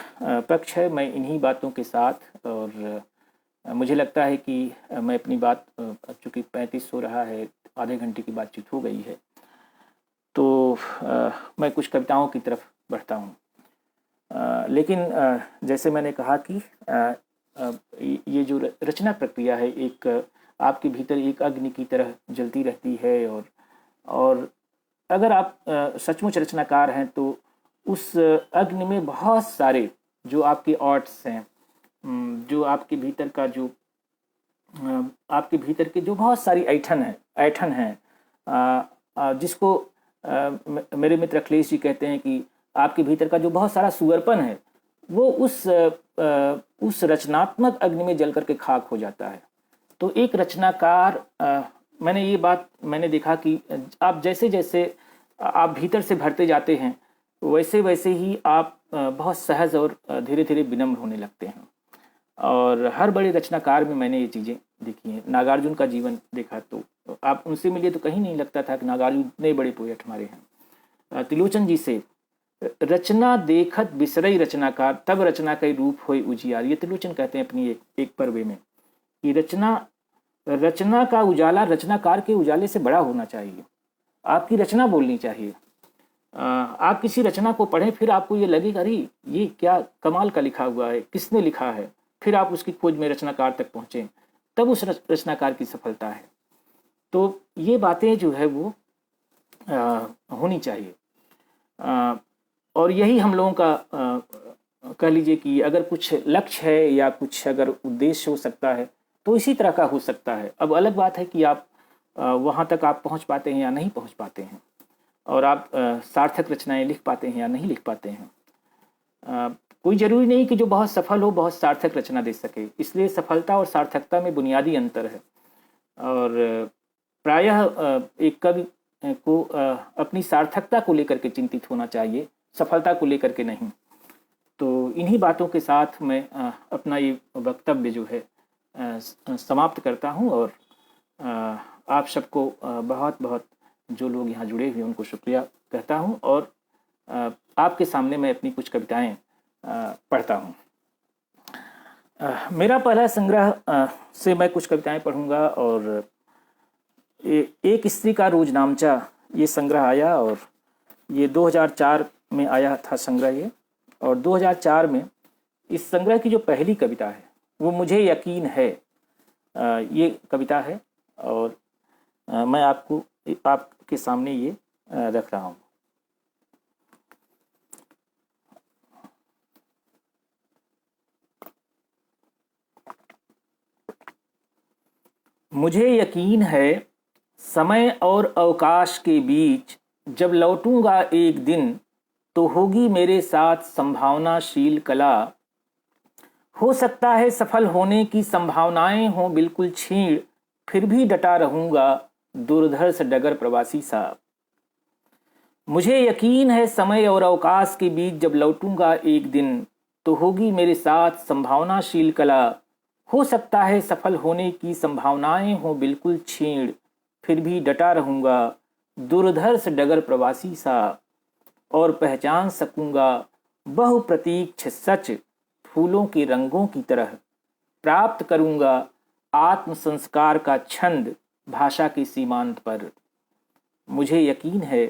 पक्ष है। मैं इन्हीं बातों के साथ, और मुझे लगता है कि मैं अपनी बात, चूँकि 35 हो रहा है, आधे घंटे की बातचीत हो गई है, तो मैं कुछ कविताओं की तरफ बढ़ता हूँ। लेकिन जैसे मैंने कहा कि ये जो रचना प्रक्रिया है, एक आपके भीतर एक अग्नि की तरह जलती रहती है, और अगर आप सचमुच रचनाकार हैं तो उस अग्नि में बहुत सारे जो आपके आर्ट्स हैं, जो आपके भीतर का जो आपके भीतर के जो बहुत सारी ऐठन है, जिसको मेरे मित्र अखिलेश जी कहते हैं कि आपके भीतर का जो बहुत सारा सुअरपन है, वो उस रचनात्मक अग्नि में जल करके खाक हो जाता है। तो एक रचनाकार, मैंने देखा कि आप जैसे जैसे आप भीतर से भरते जाते हैं, वैसे वैसे ही आप बहुत सहज और धीरे धीरे विनम्र होने लगते हैं। और हर बड़े रचनाकार में मैंने ये चीज़ें देखी हैं। नागार्जुन का जीवन देखा तो आप उनसे मिलिए तो कहीं नहीं लगता था कि नागार्जुन इतने बड़े पोएट हमारे हैं। त्रिलोचन जी से, रचना देखत बिसरई रचनाकार, तब रचना कई रूप होय उजियार। ये त्रिलोचन कहते हैं अपनी एक पर्वे में कि रचना का उजाला रचनाकार के उजाले से बड़ा होना चाहिए। आपकी रचना बोलनी चाहिए। आप किसी रचना को पढ़ें, फिर आपको ये लगेगा अरे ये क्या कमाल का लिखा हुआ है, किसने लिखा है, फिर आप उसकी खोज में रचनाकार तक पहुँचें, तब उस रचनाकार की सफलता है। तो ये बातें जो है वो होनी चाहिए। और यही हम लोगों का कह लीजिए कि अगर कुछ लक्ष्य है या कुछ अगर उद्देश्य हो सकता है तो इसी तरह का हो सकता है। अब अलग बात है कि आप वहाँ तक आप पहुँच पाते हैं या नहीं पहुँच पाते हैं, और आप सार्थक रचनाएं लिख पाते हैं या नहीं लिख पाते हैं। कोई ज़रूरी नहीं कि जो बहुत सफल हो बहुत सार्थक रचना दे सके। इसलिए सफलता और सार्थकता में बुनियादी अंतर है। और प्रायः एक कवि को अपनी सार्थकता को लेकर के चिंतित होना चाहिए, सफलता को लेकर के नहीं। तो इन्हीं बातों के साथ मैं अपना ये वक्तव्य जो है समाप्त करता हूँ। और आप सबको बहुत बहुत, जो लोग यहाँ जुड़े हुए उनको शुक्रिया कहता हूँ। और आपके सामने मैं अपनी कुछ कविताएं पढ़ता हूँ। मेरा पहला संग्रह से मैं कुछ कविताएं पढ़ूंगा। और एक स्त्री का रोजनामचा, ये संग्रह आया, और ये 2004 में आया था संग्रह ये। और 2004 में इस संग्रह की जो पहली कविता है वो मुझे यकीन है, ये कविता है। और मैं आपके सामने ये रख रहा हूँ। मुझे यकीन है समय और अवकाश के बीच जब लौटूंगा एक दिन, तो होगी मेरे साथ संभावनाशील कला। हो सकता है सफल होने की संभावनाएं हों बिल्कुल क्षीण, फिर भी डटा रहूंगा दुर्धर्ष डगर प्रवासी सा। मुझे यकीन है समय और अवकाश के बीच जब लौटूंगा एक दिन, तो होगी मेरे साथ संभावनाशील कला। हो सकता है सफल होने की संभावनाएं हों बिल्कुल क्षीण, फिर भी डटा रहूंगा दुर्धर्ष डगर प्रवासी सा। और पहचान सकूंगा बहुप्रतीक्ष सच फूलों के रंगों की तरह। प्राप्त करूंगा आत्म संस्कार का छंद भाषा के सीमांत पर। मुझे यकीन है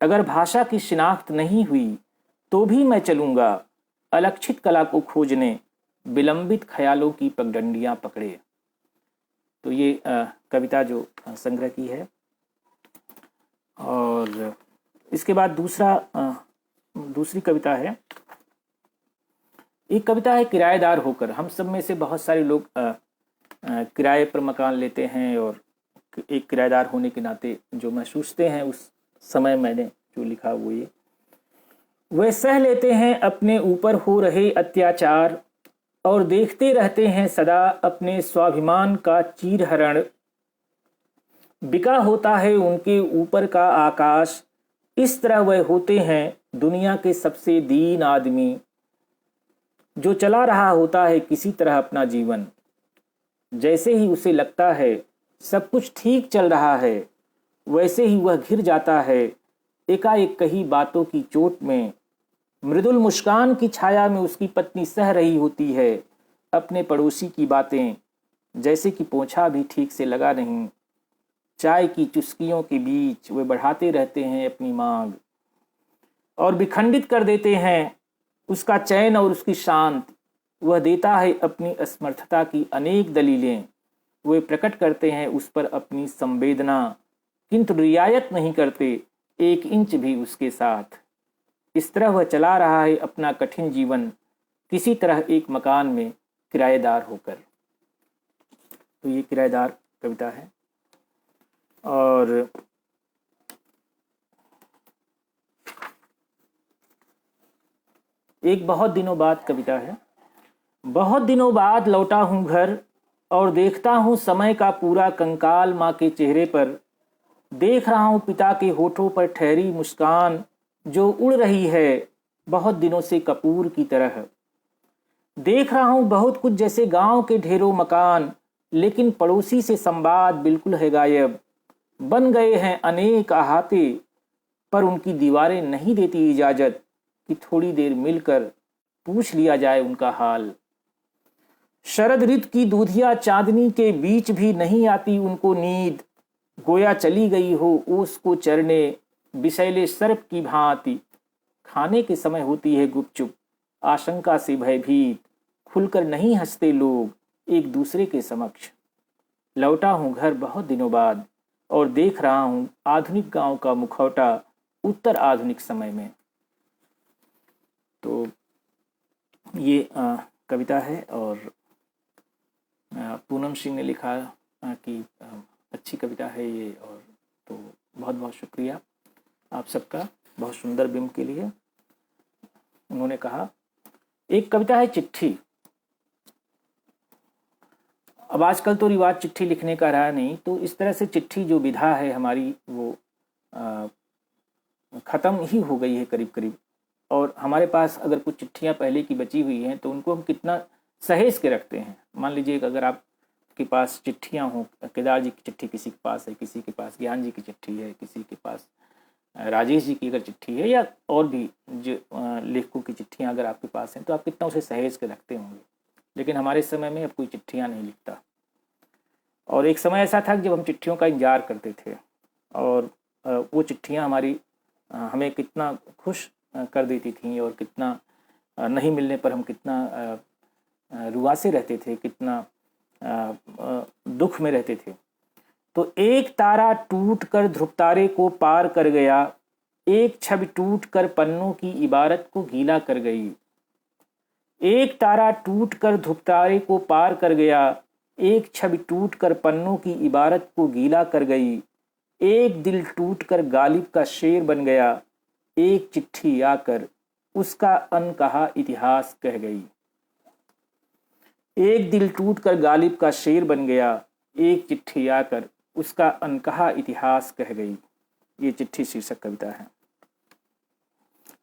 अगर भाषा की शिनाख्त नहीं हुई तो भी मैं चलूँगा अलक्षित कला को खोजने, विलंबित ख्यालों की पगडंडियाँ पकड़े। तो ये कविता जो संग्रह की है। और इसके बाद दूसरी कविता है। एक कविता है किराएदार होकर। हम सब में से बहुत सारे लोग किराए पर मकान लेते हैं और एक किराएदार होने के नाते जो महसूसते हैं, उस समय मैंने जो लिखा वो ये, वे सह लेते हैं अपने ऊपर हो रहे अत्याचार और देखते रहते हैं सदा अपने स्वाभिमान का चीरहरण। बिका होता है उनके ऊपर का आकाश, इस तरह वह होते हैं दुनिया के सबसे दीन आदमी। जो चला रहा होता है किसी तरह अपना जीवन, जैसे ही उसे लगता है सब कुछ ठीक चल रहा है, वैसे ही वह घिर जाता है एकाएक कही बातों की चोट में। मृदुल मुस्कान की छाया में उसकी पत्नी सह रही होती है अपने पड़ोसी की बातें, जैसे कि पोंछा भी ठीक से लगा नहीं। चाय की चुस्कियों के बीच वे बढ़ाते रहते हैं अपनी मांग और विखंडित कर देते हैं उसका चैन और उसकी शांत। वह देता है अपनी असमर्थता की अनेक दलीलें, वे प्रकट करते हैं उस पर अपनी संवेदना, किंतु रियायत नहीं करते एक इंच भी उसके साथ। इस तरह वह चला रहा है अपना कठिन जीवन, किसी तरह एक मकान में किराएदार होकर। तो ये किराएदार कविता है। और एक बहुत दिनों बाद कविता है। बहुत दिनों बाद लौटा हूँ घर और देखता हूँ समय का पूरा कंकाल माँ के चेहरे पर। देख रहा हूँ पिता के होठों पर ठहरी मुस्कान जो उड़ रही है बहुत दिनों से कपूर की तरह। देख रहा हूँ बहुत कुछ जैसे गांव के ढेरों मकान, लेकिन पड़ोसी से संवाद बिल्कुल है गायब। बन गए हैं अनेक अहाते, पर उनकी दीवारें नहीं देती इजाजत कि थोड़ी देर मिलकर पूछ लिया जाए उनका हाल। शरद ऋतु की दूधिया चांदनी के बीच भी नहीं आती उनको नींद, गोया चली गई हो ओस को चरने विषैले सर्प की भांति। खाने के समय होती है गुपचुप आशंका से भयभीत, खुलकर नहीं हंसते लोग एक दूसरे के समक्ष। लौटा हूँ घर बहुत दिनों बाद और देख रहा हूँ आधुनिक गांव का मुखौटा उत्तर आधुनिक समय में। तो ये कविता है और पूनम सिंह ने लिखा कि अच्छी कविता है ये। और तो बहुत बहुत शुक्रिया आप सबका बहुत सुंदर बिंब के लिए। उन्होंने कहा एक कविता है चिट्ठी। अब आजकल तो रिवाज चिट्ठी लिखने का रहा नहीं, तो इस तरह से चिट्ठी जो विधा है हमारी वो ख़त्म ही हो गई है करीब करीब। और हमारे पास अगर कुछ चिट्ठियां पहले की बची हुई हैं तो उनको हम कितना सहेज के रखते हैं। मान लीजिए अगर आपके पास चिट्ठियां हों, केदार जी की चिट्ठी किसी के पास है, किसी के पास ज्ञान जी की चिट्ठी है, किसी के पास राजेश जी की अगर चिट्ठी है, या और भी जो लेखकों की चिट्ठियां अगर आपके पास हैं, तो आप कितना उसे सहेज के रखते होंगे। लेकिन हमारे समय में अब कोई चिट्ठियां नहीं लिखता। और एक समय ऐसा था जब हम चिट्ठियों का इंतजार करते थे और वो चिट्ठियां हमारी हमें कितना खुश कर देती थी और कितना नहीं मिलने पर हम कितना रुआसे रहते थे, कितना दुख में रहते थे। तो एक तारा टूट कर ध्रुवतारे को पार कर गया, एक छवि टूट कर पन्नों की इबारत को गीला कर गई। एक तारा टूट कर ध्रुवतारे को पार कर गया, एक छवि टूट कर पन्नों की इबारत को गीला कर गई। एक दिल टूट कर गालिब का शेर बन गया, एक चिट्ठी आकर उसका अनकहा इतिहास कह गई। एक दिल टूट कर गालिब का शेर बन गया, एक चिट्ठी आकर उसका अनकहा इतिहास कह गई। ये चिट्ठी शीर्षक कविता है।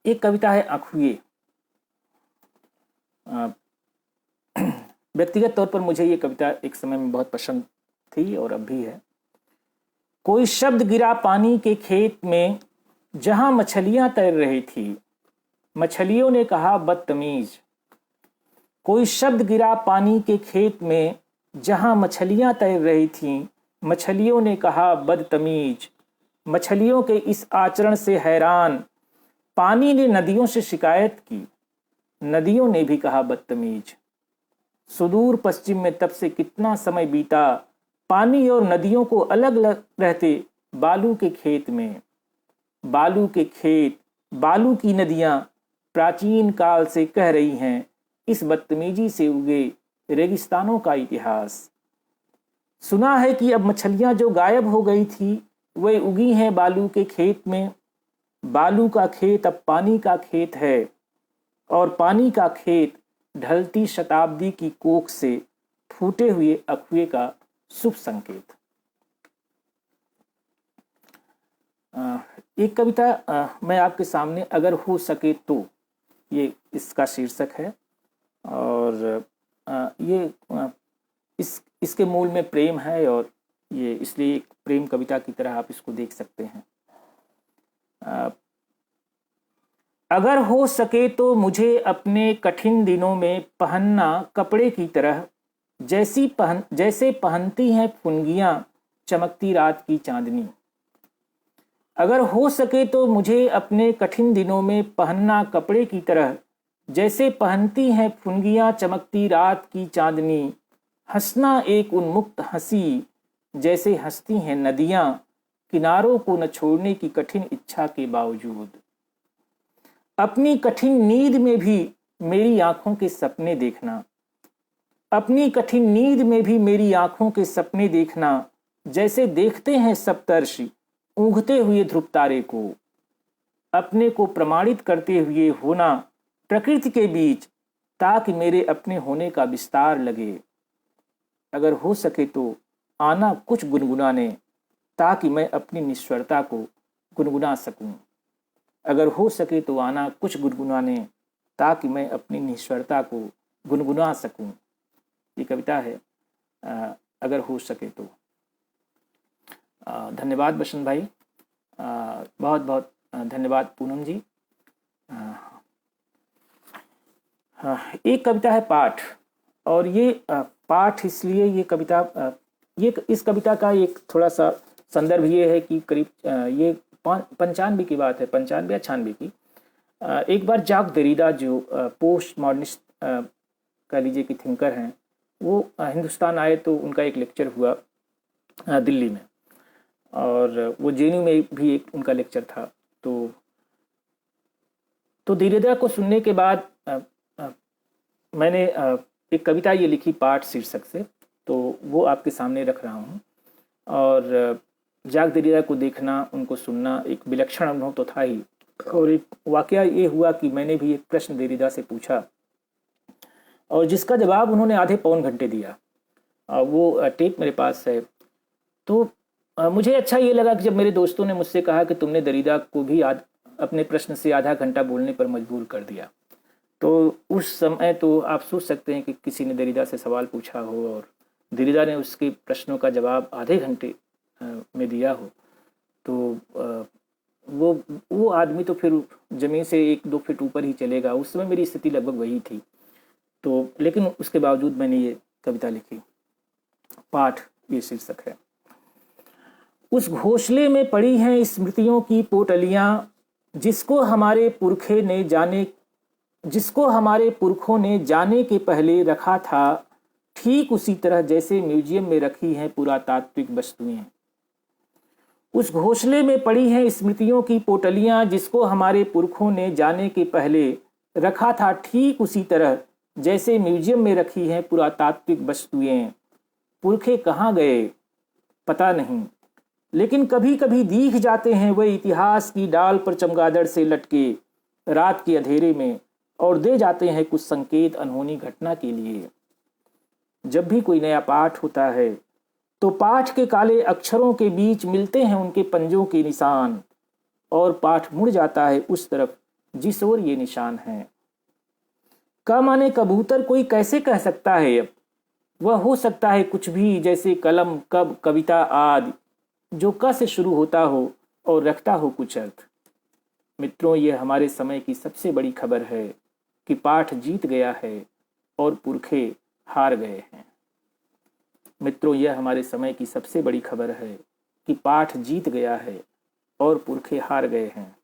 एक कविता है आँखुए। व्यक्तिगत तौर पर मुझे ये कविता एक समय में बहुत पसंद थी और अब भी है। कोई शब्द गिरा पानी के खेत में जहां मछलियां तैर रही थी, मछलियों ने कहा बदतमीज। कोई शब्द गिरा पानी के खेत में जहां मछलियां तैर रही थीं, मछलियों ने कहा बदतमीज। मछलियों के इस आचरण से हैरान। पानी ने नदियों से शिकायत की, नदियों ने भी कहा बदतमीज। सुदूर पश्चिम में तब से कितना समय बीता, पानी और नदियों को अलग अलग रहते बालू के खेत में। बालू के खेत, बालू की नदियां प्राचीन काल से कह रही हैं इस बदतमीजी से उगे रेगिस्तानों का इतिहास। सुना है कि अब मछलियां जो गायब हो गई थी वे उगी हैं बालू के खेत में। बालू का खेत अब पानी का खेत है, और पानी का खेत ढलती शताब्दी की कोख से फूटे हुए अखुए का शुभ संकेत। एक कविता मैं आपके सामने अगर हो सके तो, ये इसका शीर्षक है, और ये इसके मूल में प्रेम है, और ये इसलिए एक प्रेम कविता की तरह आप इसको देख सकते हैं। अगर हो सके तो मुझे अपने कठिन दिनों में पहनना कपड़े की तरह, जैसे पहनती हैं फुनगियां चमकती रात की चांदनी। अगर हो सके तो मुझे अपने कठिन दिनों में पहनना कपड़े की तरह, जैसे पहनती हैं फुनगियां चमकती रात की चांदनी। हंसना एक उन्मुक्त हंसी, जैसे हंसती हैं नदियां किनारों को न छोड़ने की कठिन इच्छा के बावजूद। अपनी कठिन नींद में भी मेरी आंखों के सपने देखना, अपनी कठिन नींद में भी मेरी आंखों के सपने देखना, जैसे देखते हैं सप्तर्षि ऊँघते हुए ध्रुव तारे को। अपने को प्रमाणित करते हुए होना प्रकृति के बीच, ताकि मेरे अपने होने का विस्तार लगे। अगर हो सके तो आना कुछ गुनगुनाने, ताकि मैं अपनी निश्वरता को गुनगुना सकूं। अगर हो सके तो आना कुछ गुनगुनाने, ताकि मैं अपनी निश्वरता को गुनगुना सकूं। ये कविता है अगर हो सके तो। धन्यवाद बसंत भाई, बहुत बहुत धन्यवाद पूनम जी। एक कविता है पाठ, और ये पाठ इसलिए ये कविता ये इस कविता का एक थोड़ा सा संदर्भ ये है कि करीब ये 95 की बात है, 95 या 96 की। एक बार जाक देरिडा जो पोस्ट मॉडर्निस्ट कह लीजिए कि थिंकर हैं, वो हिंदुस्तान आए तो उनका एक लेक्चर हुआ दिल्ली में, और वो जेएनयू में भी एक उनका लेक्चर था। तो देरिडा को सुनने के बाद मैंने एक कविता ये लिखी पाठ शीर्षक से, तो वो आपके सामने रख रहा हूँ। और जाक देरिडा को देखना, उनको सुनना एक विलक्षण अनुभव तो था ही, और एक वाकया ये हुआ कि मैंने भी एक प्रश्न देरिडा से पूछा, और जिसका जवाब उन्होंने आधे पौन घंटे दिया। वो टेप मेरे पास है। तो मुझे अच्छा ये लगा कि जब मेरे दोस्तों ने मुझसे कहा कि तुमने देरिडा को भी अपने प्रश्न से आधा घंटा बोलने पर मजबूर कर दिया, तो उस समय तो आप सोच सकते हैं कि किसी ने देरिडा से सवाल पूछा हो और देरिडा ने उसके प्रश्नों का जवाब आधे घंटे में दिया हो, तो वो आदमी तो फिर ज़मीन से 1-2 फीट ऊपर ही चलेगा। उस समय मेरी स्थिति लगभग वही थी। तो लेकिन उसके बावजूद मैंने ये कविता लिखी। पाठ ये शीर्षक है। उस घोंसले में पड़ी हैं स्मृतियों की पोटलियां, जिसको हमारे पुरखों ने जाने के पहले रखा था ठीक उसी तरह जैसे म्यूजियम में रखी हैं पुरातात्विक वस्तुएं। उस घोंसले में पड़ी हैं स्मृतियों की पोटलियां, जिसको हमारे पुरखों ने जाने के पहले रखा था ठीक उसी तरह जैसे म्यूजियम में रखी हैं पुरातात्विक वस्तुएं। पुरखे कहाँ गए पता नहीं, लेकिन कभी कभी दिख जाते हैं वह इतिहास की डाल पर चमगादड़ से लटके रात के अंधेरे में, और दे जाते हैं कुछ संकेत अनहोनी घटना के लिए। जब भी कोई नया पाठ होता है तो पाठ के काले अक्षरों के बीच मिलते हैं उनके पंजों के निशान, और पाठ मुड़ जाता है उस तरफ जिस ओर ये निशान है। का माने कबूतर कोई कैसे कह सकता है अब, वह हो सकता है कुछ भी, जैसे कलम, कब, कविता आदि, जो क से शुरू होता हो और रखता हो कुछ अर्थ। मित्रों, यह हमारे समय की सबसे बड़ी खबर है कि पाठ जीत गया है और पुरखे हार गए हैं। मित्रों, यह हमारे समय की सबसे बड़ी खबर है कि पाठ जीत गया है और पुरखे हार गए हैं।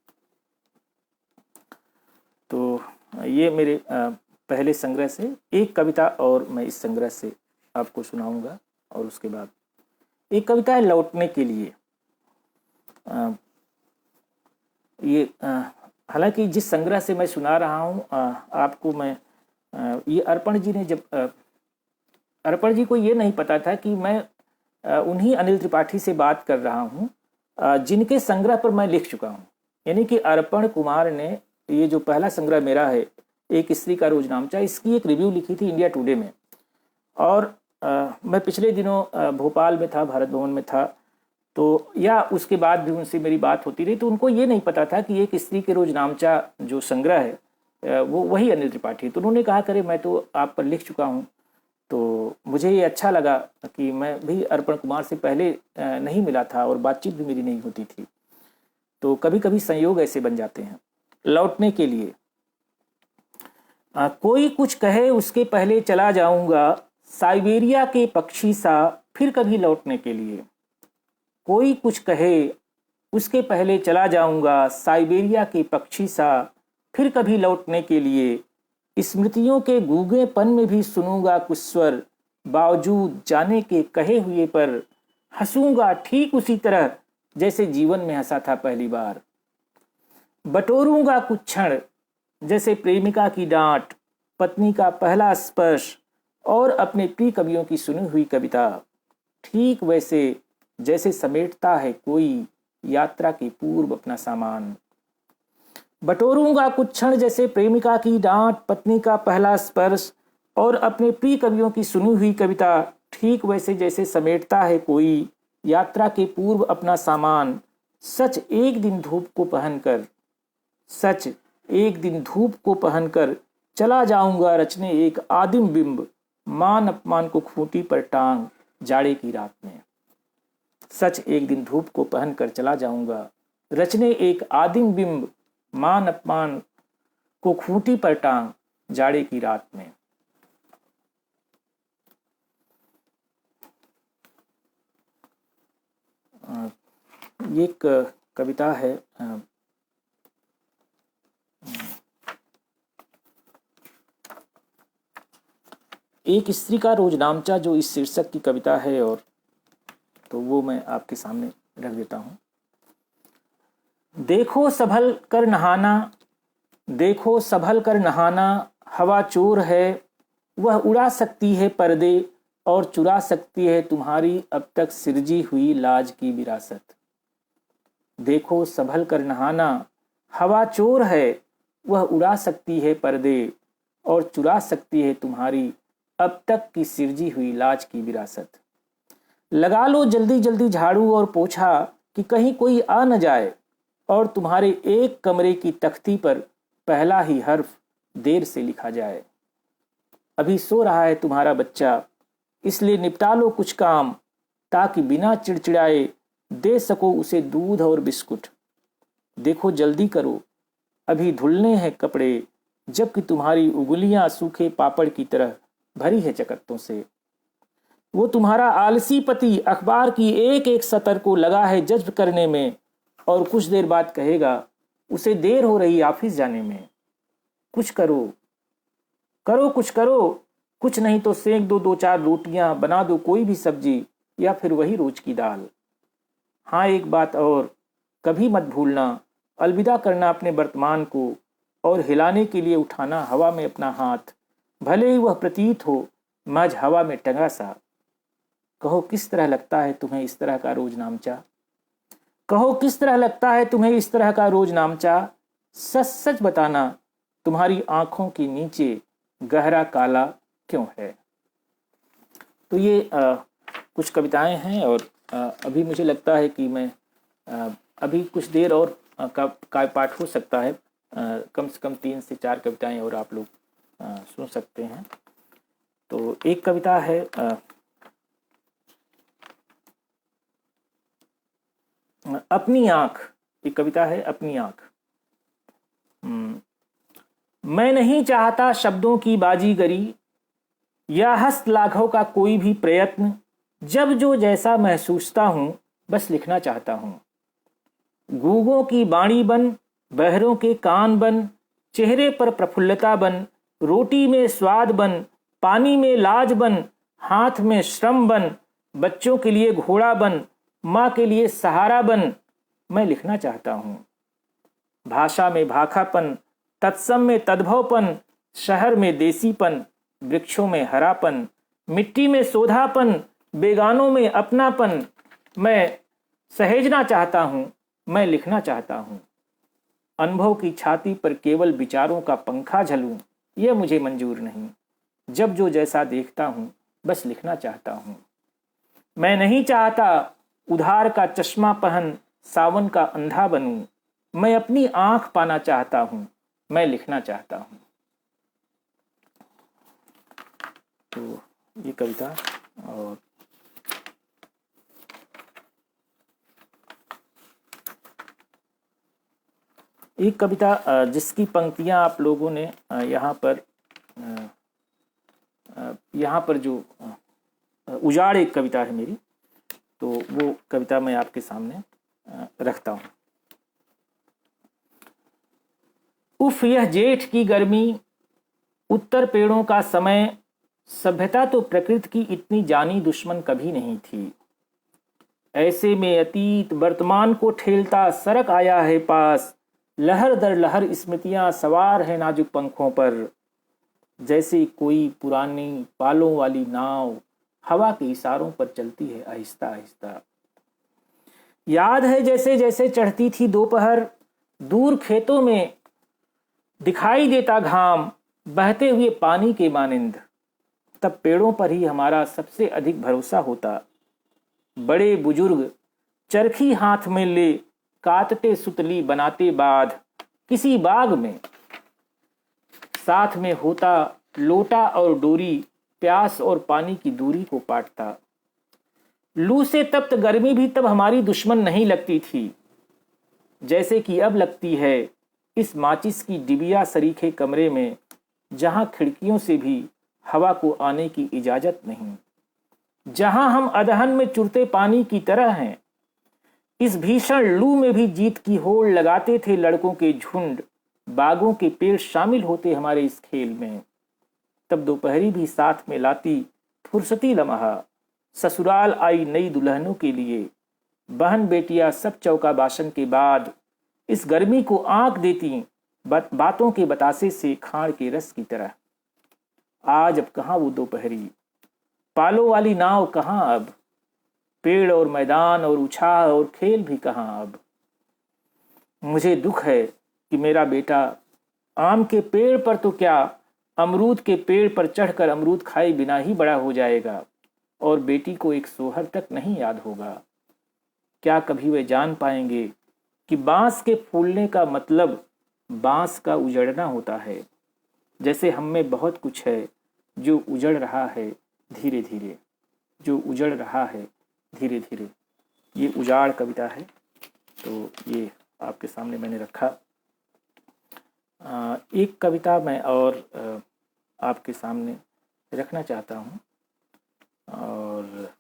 तो ये मेरे पहले संग्रह से एक कविता और मैं इस संग्रह से आपको सुनाऊंगा, और उसके बाद एक कविता है लौटने के लिए। ये हालांकि जिस संग्रह से मैं सुना रहा हूँ आपको, मैं ये अर्पण जी ने, जब अर्पण जी को ये नहीं पता था कि मैं उन्हीं अनिल त्रिपाठी से बात कर रहा हूँ जिनके संग्रह पर मैं लिख चुका हूँ। यानी कि अर्पण कुमार ने ये जो पहला संग्रह मेरा है, एक स्त्री का रोजनामचा, इसकी एक रिव्यू लिखी थी इंडिया टुडे में। और मैं पिछले दिनों भोपाल में था, भारत भवन में था, तो या उसके बाद भी उनसे मेरी बात होती रही, तो उनको ये नहीं पता था कि एक स्त्री के रोजनामचा जो संग्रह है वो वही अनिल त्रिपाठी। तो उन्होंने कहा, करे मैं तो आप पर लिख चुका हूँ। तो मुझे ये अच्छा लगा कि मैं भी अर्पण कुमार से पहले नहीं मिला था और बातचीत भी मेरी नहीं होती थी। तो कभी कभी संयोग ऐसे बन जाते हैं। लौटने के लिए। कोई कुछ कहे उसके पहले चला जाऊंगा, साइबेरिया के पक्षी सा फिर कभी लौटने के लिए। कोई कुछ कहे उसके पहले चला जाऊंगा, साइबेरिया के पक्षी सा फिर कभी लौटने के लिए। स्मृतियों के गूंगेपन में भी सुनूंगा कुछ स्वर, बावजूद जाने के कहे हुए पर हंसूंगा ठीक उसी तरह जैसे जीवन में हंसा था पहली बार। बटोरूंगा कुछ क्षण जैसे प्रेमिका की डांट, पत्नी का पहला स्पर्श और अपने प्रिय कवियों की सुनी हुई कविता, ठीक वैसे जैसे समेटता है कोई यात्रा के पूर्व अपना सामान। बटोरूंगा कुछ क्षण जैसे प्रेमिका की डांट, पत्नी का पहला स्पर्श और अपने प्रिय कवियों की सुनी हुई कविता, ठीक वैसे जैसे समेटता है कोई यात्रा के पूर्व अपना सामान। सच एक दिन धूप को पहनकर, सच एक दिन धूप को पहनकर चला जाऊंगा रचने एक आदिम बिंब, मान अपमान को खूंटी पर टांग जाड़े की रात में। सच एक दिन धूप को पहनकर चला जाऊंगा रचने एक आदिम बिंब, मान अपमान को खूंटी पर टांग जाड़े की रात में। ये एक कविता है, एक स्त्री का रोजनामचा, जो इस शीर्षक की कविता है, और तो वो मैं आपके सामने रख देता हूं। देखो संभल कर नहाना, देखो संभल कर नहाना, हवा चोर है, वह उड़ा सकती है पर्दे और चुरा सकती है तुम्हारी अब तक सिरजी हुई लाज की विरासत। देखो संभल कर नहाना, हवा चोर है, वह उड़ा सकती है पर्दे और चुरा सकती है तुम्हारी अब तक की सिरजी हुई लाज की विरासत। लगा लो जल्दी जल्दी झाड़ू और पोछा कि कहीं कोई आ न जाए और तुम्हारे एक कमरे की तख्ती पर पहला ही हर्फ देर से लिखा जाए। अभी सो रहा है तुम्हारा बच्चा, इसलिए निपटा लो कुछ काम ताकि बिना चिड़चिड़ाए दे सको उसे दूध और बिस्कुट। देखो जल्दी करो, अभी धुलने हैं कपड़े, जबकि तुम्हारी उंगलियां सूखे पापड़ की तरह भरी है चकत्तों से। वो तुम्हारा आलसी पति अखबार की एक एक सतर को लगा है जज्ब करने में और कुछ देर बाद कहेगा उसे देर हो रही ऑफिस जाने में। कुछ करो, करो कुछ करो, कुछ नहीं तो सेंक दो दो चार रोटियां, बना दो कोई भी सब्जी या फिर वही रोज की दाल। हाँ एक बात और, कभी मत भूलना अलविदा करना अपने वर्तमान को और हिलाने के लिए उठाना हवा में अपना हाथ, भले ही वह प्रतीत हो महज हवा में टंगा सा। कहो किस तरह लगता है तुम्हें इस तरह का रोजनामचा, कहो किस तरह लगता है तुम्हें इस तरह का रोजनामचा। सच सच बताना तुम्हारी आंखों के नीचे गहरा काला क्यों है। तो ये कुछ कविताएं हैं, और अभी मुझे लगता है कि मैं अभी कुछ देर और का पाठ हो सकता है, कम से कम 3 से 4 कविताएं और आप लोग सुन सकते हैं। तो एक कविता है अपनी आंख, एक कविता है अपनी आंख। मैं नहीं चाहता शब्दों की बाजीगरी या हस्त लाघव का कोई भी प्रयत्न, जब जो जैसा महसूसता हूं बस लिखना चाहता हूं। गूंगों की बाणी बन, बहरों के कान बन, चेहरे पर प्रफुल्लता बन, रोटी में स्वाद बन, पानी में लाज बन, हाथ में श्रम बन, बच्चों के लिए घोड़ा बन, माँ के लिए सहारा बन। मैं लिखना चाहता हूँ। भाषा में भाखापन, तत्सम में तद्भवपन, शहर में देसीपन, वृक्षों में हरापन, मिट्टी में सोधापन, बेगानों में अपनापन। मैं सहेजना चाहता हूँ, मैं लिखना चाहता हूँ। अनुभव की छाती पर केवल विचारों का पंखा झलूं, यह मुझे मंजूर नहीं। जब जो जैसा देखता हूँ, बस लिखना चाहता हूँ। मैं नहीं चाहता उधार का चश्मा पहन सावन का अंधा बनूं। मैं अपनी आंख पाना चाहता हूँ, मैं लिखना चाहता हूँ। तो ये कविता। और एक कविता जिसकी पंक्तियां आप लोगों ने यहाँ पर जो उजाड़ एक कविता है मेरी, तो वो कविता मैं आपके सामने रखता हूँ। उफ यह जेठ की गर्मी, उत्तर पेड़ों का समय, सभ्यता तो प्रकृति की इतनी जानी दुश्मन कभी नहीं थी। ऐसे में अतीत वर्तमान को ठेलता सरक आया है पास। लहर दर लहर स्मृतियां सवार है नाजुक पंखों पर, जैसे कोई पुरानी पालों वाली नाव हवा के इशारों पर चलती है आहिस्ता आहिस्ता। याद है जैसे जैसे चढ़ती थी दोपहर, दूर खेतों में दिखाई देता घाम बहते हुए पानी के मानिंद। तब पेड़ों पर ही हमारा सबसे अधिक भरोसा होता। बड़े बुजुर्ग चरखी हाथ में ले काटते सुतली बनाते बाध, किसी बाग में साथ में होता लोटा और डोरी, प्यास और पानी की दूरी को पाटता। लू से तप्त गर्मी भी तब हमारी दुश्मन नहीं लगती थी, जैसे कि अब लगती है इस माचिस की डिबिया सरीखे कमरे में, जहां खिड़कियों से भी हवा को आने की इजाजत नहीं, जहां हम अदहन में चुरते पानी की तरह हैं। इस भीषण लू में भी जीत की होड़ लगाते थे लड़कों के झुंड, बागों के पेड़ शामिल होते हमारे इस खेल में। तब दोपहरी भी साथ में लाती फुर्सती लम्हा, ससुराल आई नई दुल्हनों के लिए। बहन बेटियां सब चौका बासन के बाद इस गर्मी को आंक देती बातों के बतासे से खाड़ के रस की तरह। आज अब कहाँ वो दोपहरी, पालों वाली नाव कहाँ अब, पेड़ और मैदान और उछाह और खेल भी कहाँ अब। मुझे दुख है कि मेरा बेटा आम के पेड़ पर तो क्या, अमरूद के पेड़ पर चढ़कर अमरूद खाए बिना ही बड़ा हो जाएगा, और बेटी को एक सोहर तक नहीं याद होगा। क्या कभी वे जान पाएंगे कि बांस के फूलने का मतलब बांस का उजड़ना होता है। जैसे हम में बहुत कुछ है जो उजड़ रहा है धीरे धीरे, जो उजड़ रहा है धीरे धीरे। ये उजाड़ कविता है, तो ये आपके सामने मैंने रखा। एक कविता मैं और आपके सामने रखना चाहता हूँ, और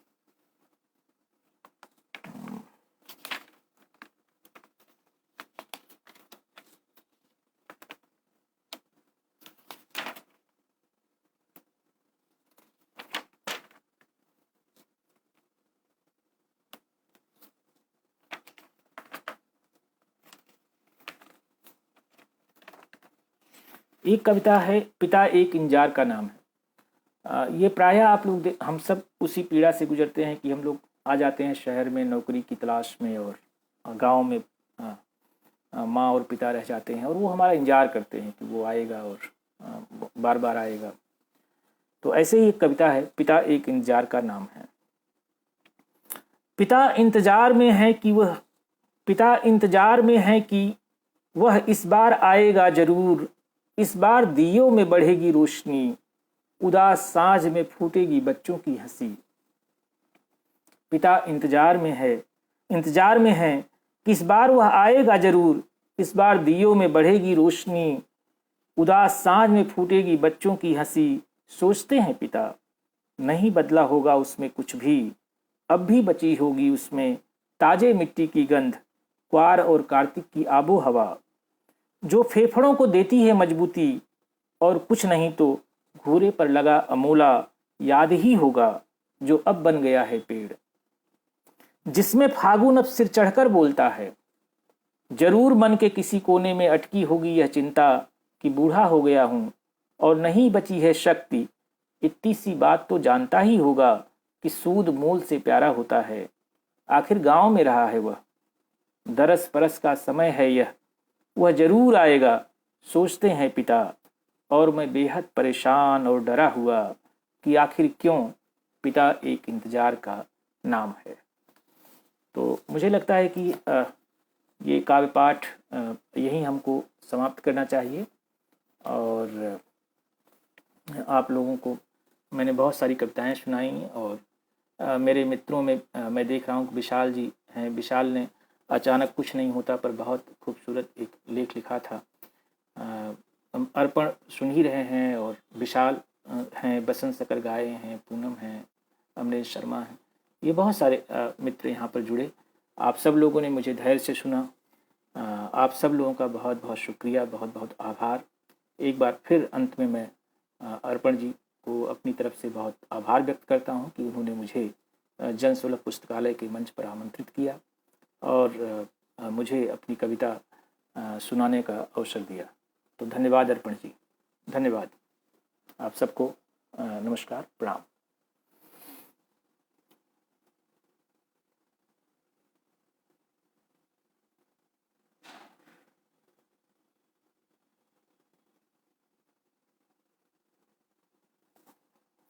एक कविता है पिता एक इंजार का नाम है। ये प्रायः आप लोग हम सब उसी पीड़ा से गुजरते हैं कि हम लोग आ जाते हैं शहर में नौकरी की तलाश में, और गांव में माँ और पिता रह जाते हैं, और वो हमारा इंतजार करते हैं कि वो आएगा और बार बार आएगा। तो ऐसे ही एक कविता है, पिता एक इंतजार का नाम है। पिता इंतजार में है कि वह इस बार आएगा जरूर। इस बार दियों में बढ़ेगी रोशनी, उदास सांझ में फूटेगी बच्चों की हंसी। पिता इंतजार में है कि इस बार वह आएगा जरूर। इस बार दियों में बढ़ेगी रोशनी, उदास सांझ में फूटेगी बच्चों की हंसी। सोचते हैं पिता नहीं बदला होगा उसमें कुछ भी, अब भी बची होगी उसमें ताजे मिट्टी की गंध। क्वार और कार्तिक की आबो हवा, जो फेफड़ों को देती है मजबूती, और कुछ नहीं तो घूरे पर लगा अमोला याद ही होगा, जो अब बन गया है पेड़। जिसमें फागुन अब सिर चढ़कर बोलता है, जरूर मन के किसी कोने में अटकी होगी यह चिंता कि बूढ़ा हो गया हूं और नहीं बची है शक्ति। इतनी सी बात तो जानता ही होगा कि सूद मूल से प्यारा होता है। आखिर गांव में रहा है वह, दरस परस का समय है यह, वह जरूर आएगा सोचते हैं पिता। और मैं बेहद परेशान और डरा हुआ कि आखिर क्यों पिता एक इंतजार का नाम है। तो मुझे लगता है कि ये काव्य पाठ यहीं हमको समाप्त करना चाहिए। और आप लोगों को मैंने बहुत सारी कविताएं सुनाई, और मेरे मित्रों में मैं देख रहा हूँ कि विशाल जी हैं। विशाल ने अचानक कुछ नहीं होता पर बहुत खूबसूरत एक लेख लिखा था। हम अर्पण सुन ही रहे हैं, और विशाल हैं, बसंत सकर गाए हैं, पूनम हैं, अमरेश शर्मा हैं, ये बहुत सारे मित्र यहाँ पर जुड़े। आप सब लोगों ने मुझे धैर्य से सुना। आप सब लोगों का बहुत बहुत शुक्रिया, बहुत बहुत आभार। एक बार फिर अंत में मैं अर्पण जी को अपनी तरफ से बहुत आभार व्यक्त करता हूँ कि उन्होंने मुझे जनसुलभ पुस्तकालय के मंच पर आमंत्रित किया और मुझे अपनी कविता सुनाने का अवसर दिया। तो धन्यवाद अर्पण जी, धन्यवाद। आप सबको नमस्कार, प्रणाम।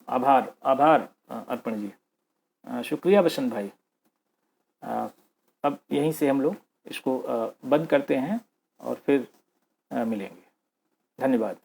आभार आभार अर्पण जी, शुक्रिया बसंत भाई। अब यहीं से हम लोग इसको बंद करते हैं और फिर मिलेंगे। धन्यवाद।